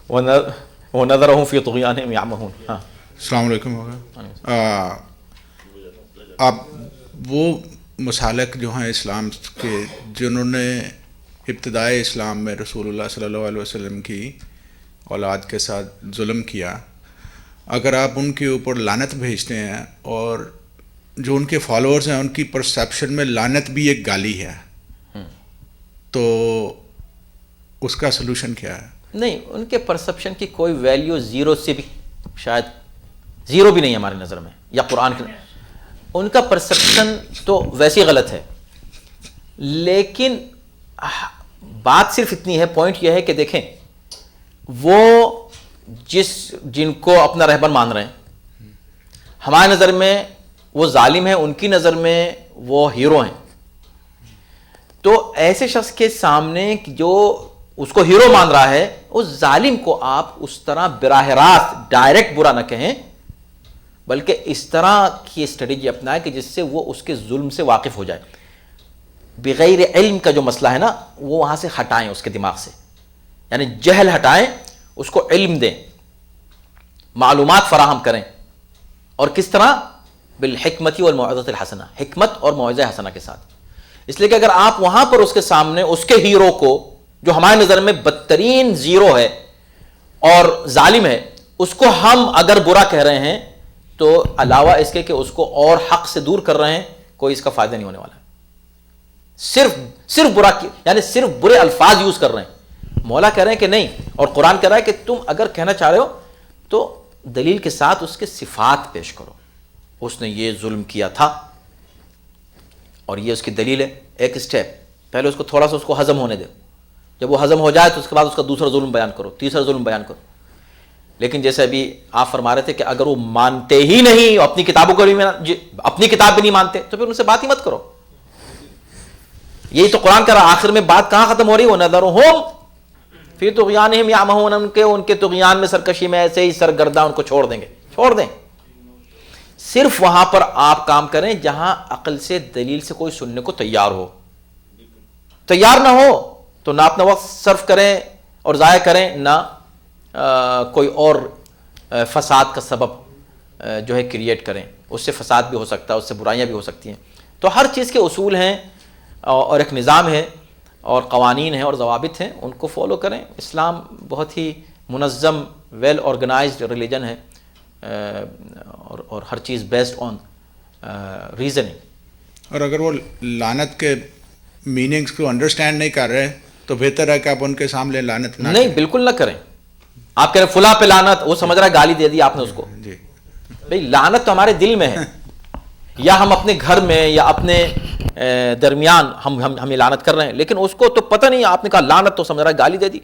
وَنَذَرَهُمْ فِي طُغْيَانِهِمْ يَعْمَهُونَ۔ ہاں السلام علیکم ہوگا۔ آپ وہ مسالک جو ہیں اسلام کے، جنہوں نے ابتدائے اسلام میں رسول اللہ صلی اللہ علیہ وسلم کی اولاد کے ساتھ ظلم کیا، اگر آپ ان کے اوپر لعنت بھیجتے ہیں اور جو ان کے فالوورز ہیں ان کی پرسیپشن میں لعنت بھی ایک گالی ہے، تو اس کا سلوشن کیا ہے؟ نہیں، ان کے پرسپشن کی کوئی ویلیو زیرو سے بھی، شاید زیرو بھی نہیں ہے ہماری نظر میں، یا قرآن کے، ان کا پرسپشن تو ویسے ہی غلط ہے، لیکن بات صرف اتنی ہے، پوائنٹ یہ ہے کہ دیکھیں وہ جن کو اپنا رہبر مان رہے ہیں، ہماری نظر میں وہ ظالم ہیں، ان کی نظر میں وہ ہیرو ہیں، تو ایسے شخص کے سامنے جو اس کو ہیرو مان رہا ہے، اس ظالم کو آپ اس طرح براہ راست ڈائریکٹ برا نہ کہیں، بلکہ اس طرح کی اسٹریٹجی اپنائیں کہ جس سے وہ اس کے ظلم سے واقف ہو جائے، بغیر علم کا جو مسئلہ ہے نا وہ وہاں سے ہٹائیں اس کے دماغ سے، یعنی جہل ہٹائیں، اس کو علم دیں، معلومات فراہم کریں، اور کس طرح؟ بالحکمت والموعظۃ الحسنہ، حکمت اور موعظہ حسنہ کے ساتھ۔ اس لیے کہ اگر آپ وہاں پر اس کے سامنے اس کے ہیرو کو، جو ہماری نظر میں بدترین زیرو ہے اور ظالم ہے، اس کو ہم اگر برا کہہ رہے ہیں تو علاوہ اس کے کہ اس کو اور حق سے دور کر رہے ہیں، کوئی اس کا فائدہ نہیں ہونے والا ہے، صرف برا یعنی صرف برے الفاظ یوز کر رہے ہیں۔ مولا کہہ رہے ہیں کہ نہیں، اور قرآن کہہ رہا ہے کہ تم اگر کہنا چاہ رہے ہو تو دلیل کے ساتھ اس کے صفات پیش کرو، اس نے یہ ظلم کیا تھا اور یہ اس کی دلیل ہے۔ ایک اسٹیپ پہلے اس کو تھوڑا سا اس کو ہضم ہونے دو، جب وہ ہضم ہو جائے تو اس کے بعد اس کا دوسرا ظلم بیان کرو، تیسرا ظلم بیان کرو۔ لیکن جیسے ابھی آپ فرما رہے تھے کہ اگر وہ مانتے ہی نہیں، اپنی کتابوں کو بھی اپنی کتاب بھی نہیں مانتے، تو پھر ان سے بات ہی مت کرو۔ یہی تو قرآن کہہ رہا، آخر میں بات کہاں ختم ہو رہی ہے؟ وَنَذَرُهُمْ فِي طُغْيَانِهِمْ يَعْمَهُونَ، ان کے طغیان میں، سرکشی میں ایسے ہی سرگرداں ان کو چھوڑ دیں گے، چھوڑ دیں۔ صرف وہاں پر آپ کام کریں جہاں عقل سے، دلیل سے کوئی سننے کو تیار ہو، تیار نہ ہو تو نہ اپنا وقت صرف کریں اور ضائع کریں، نہ کوئی اور فساد کا سبب جو ہے کریٹ کریں. اس سے فساد بھی ہو سکتا ہے, اس سے برائیاں بھی ہو سکتی ہیں. تو ہر چیز کے اصول ہیں اور ایک نظام ہے اور قوانین ہیں اور ضوابط ہیں, ان کو فالو کریں. اسلام بہت ہی منظم ویل آرگنائزڈ ریلیجن ہے اور ہر چیز بیسڈ آن ریزننگ. اور اگر وہ لعنت کے میننگز کو انڈرسٹینڈ نہیں کر رہے تو بہتر ہے کہ آپ ان کے سامنے لعنت نہ نہیں, بالکل نہ کریں. آپ کہہ رہے فلاں پہ لعنت, وہ سمجھ رہا ہے گالی دے دی آپ نے اس کو. جی بھئی لعنت تو ہمارے دل میں ہے, یا ہم اپنے گھر میں یا اپنے درمیان ہم لعنت کر رہے ہیں, لیکن اس کو تو پتہ نہیں, آپ نے کہا لعنت تو سمجھ رہا ہے گالی دے دی.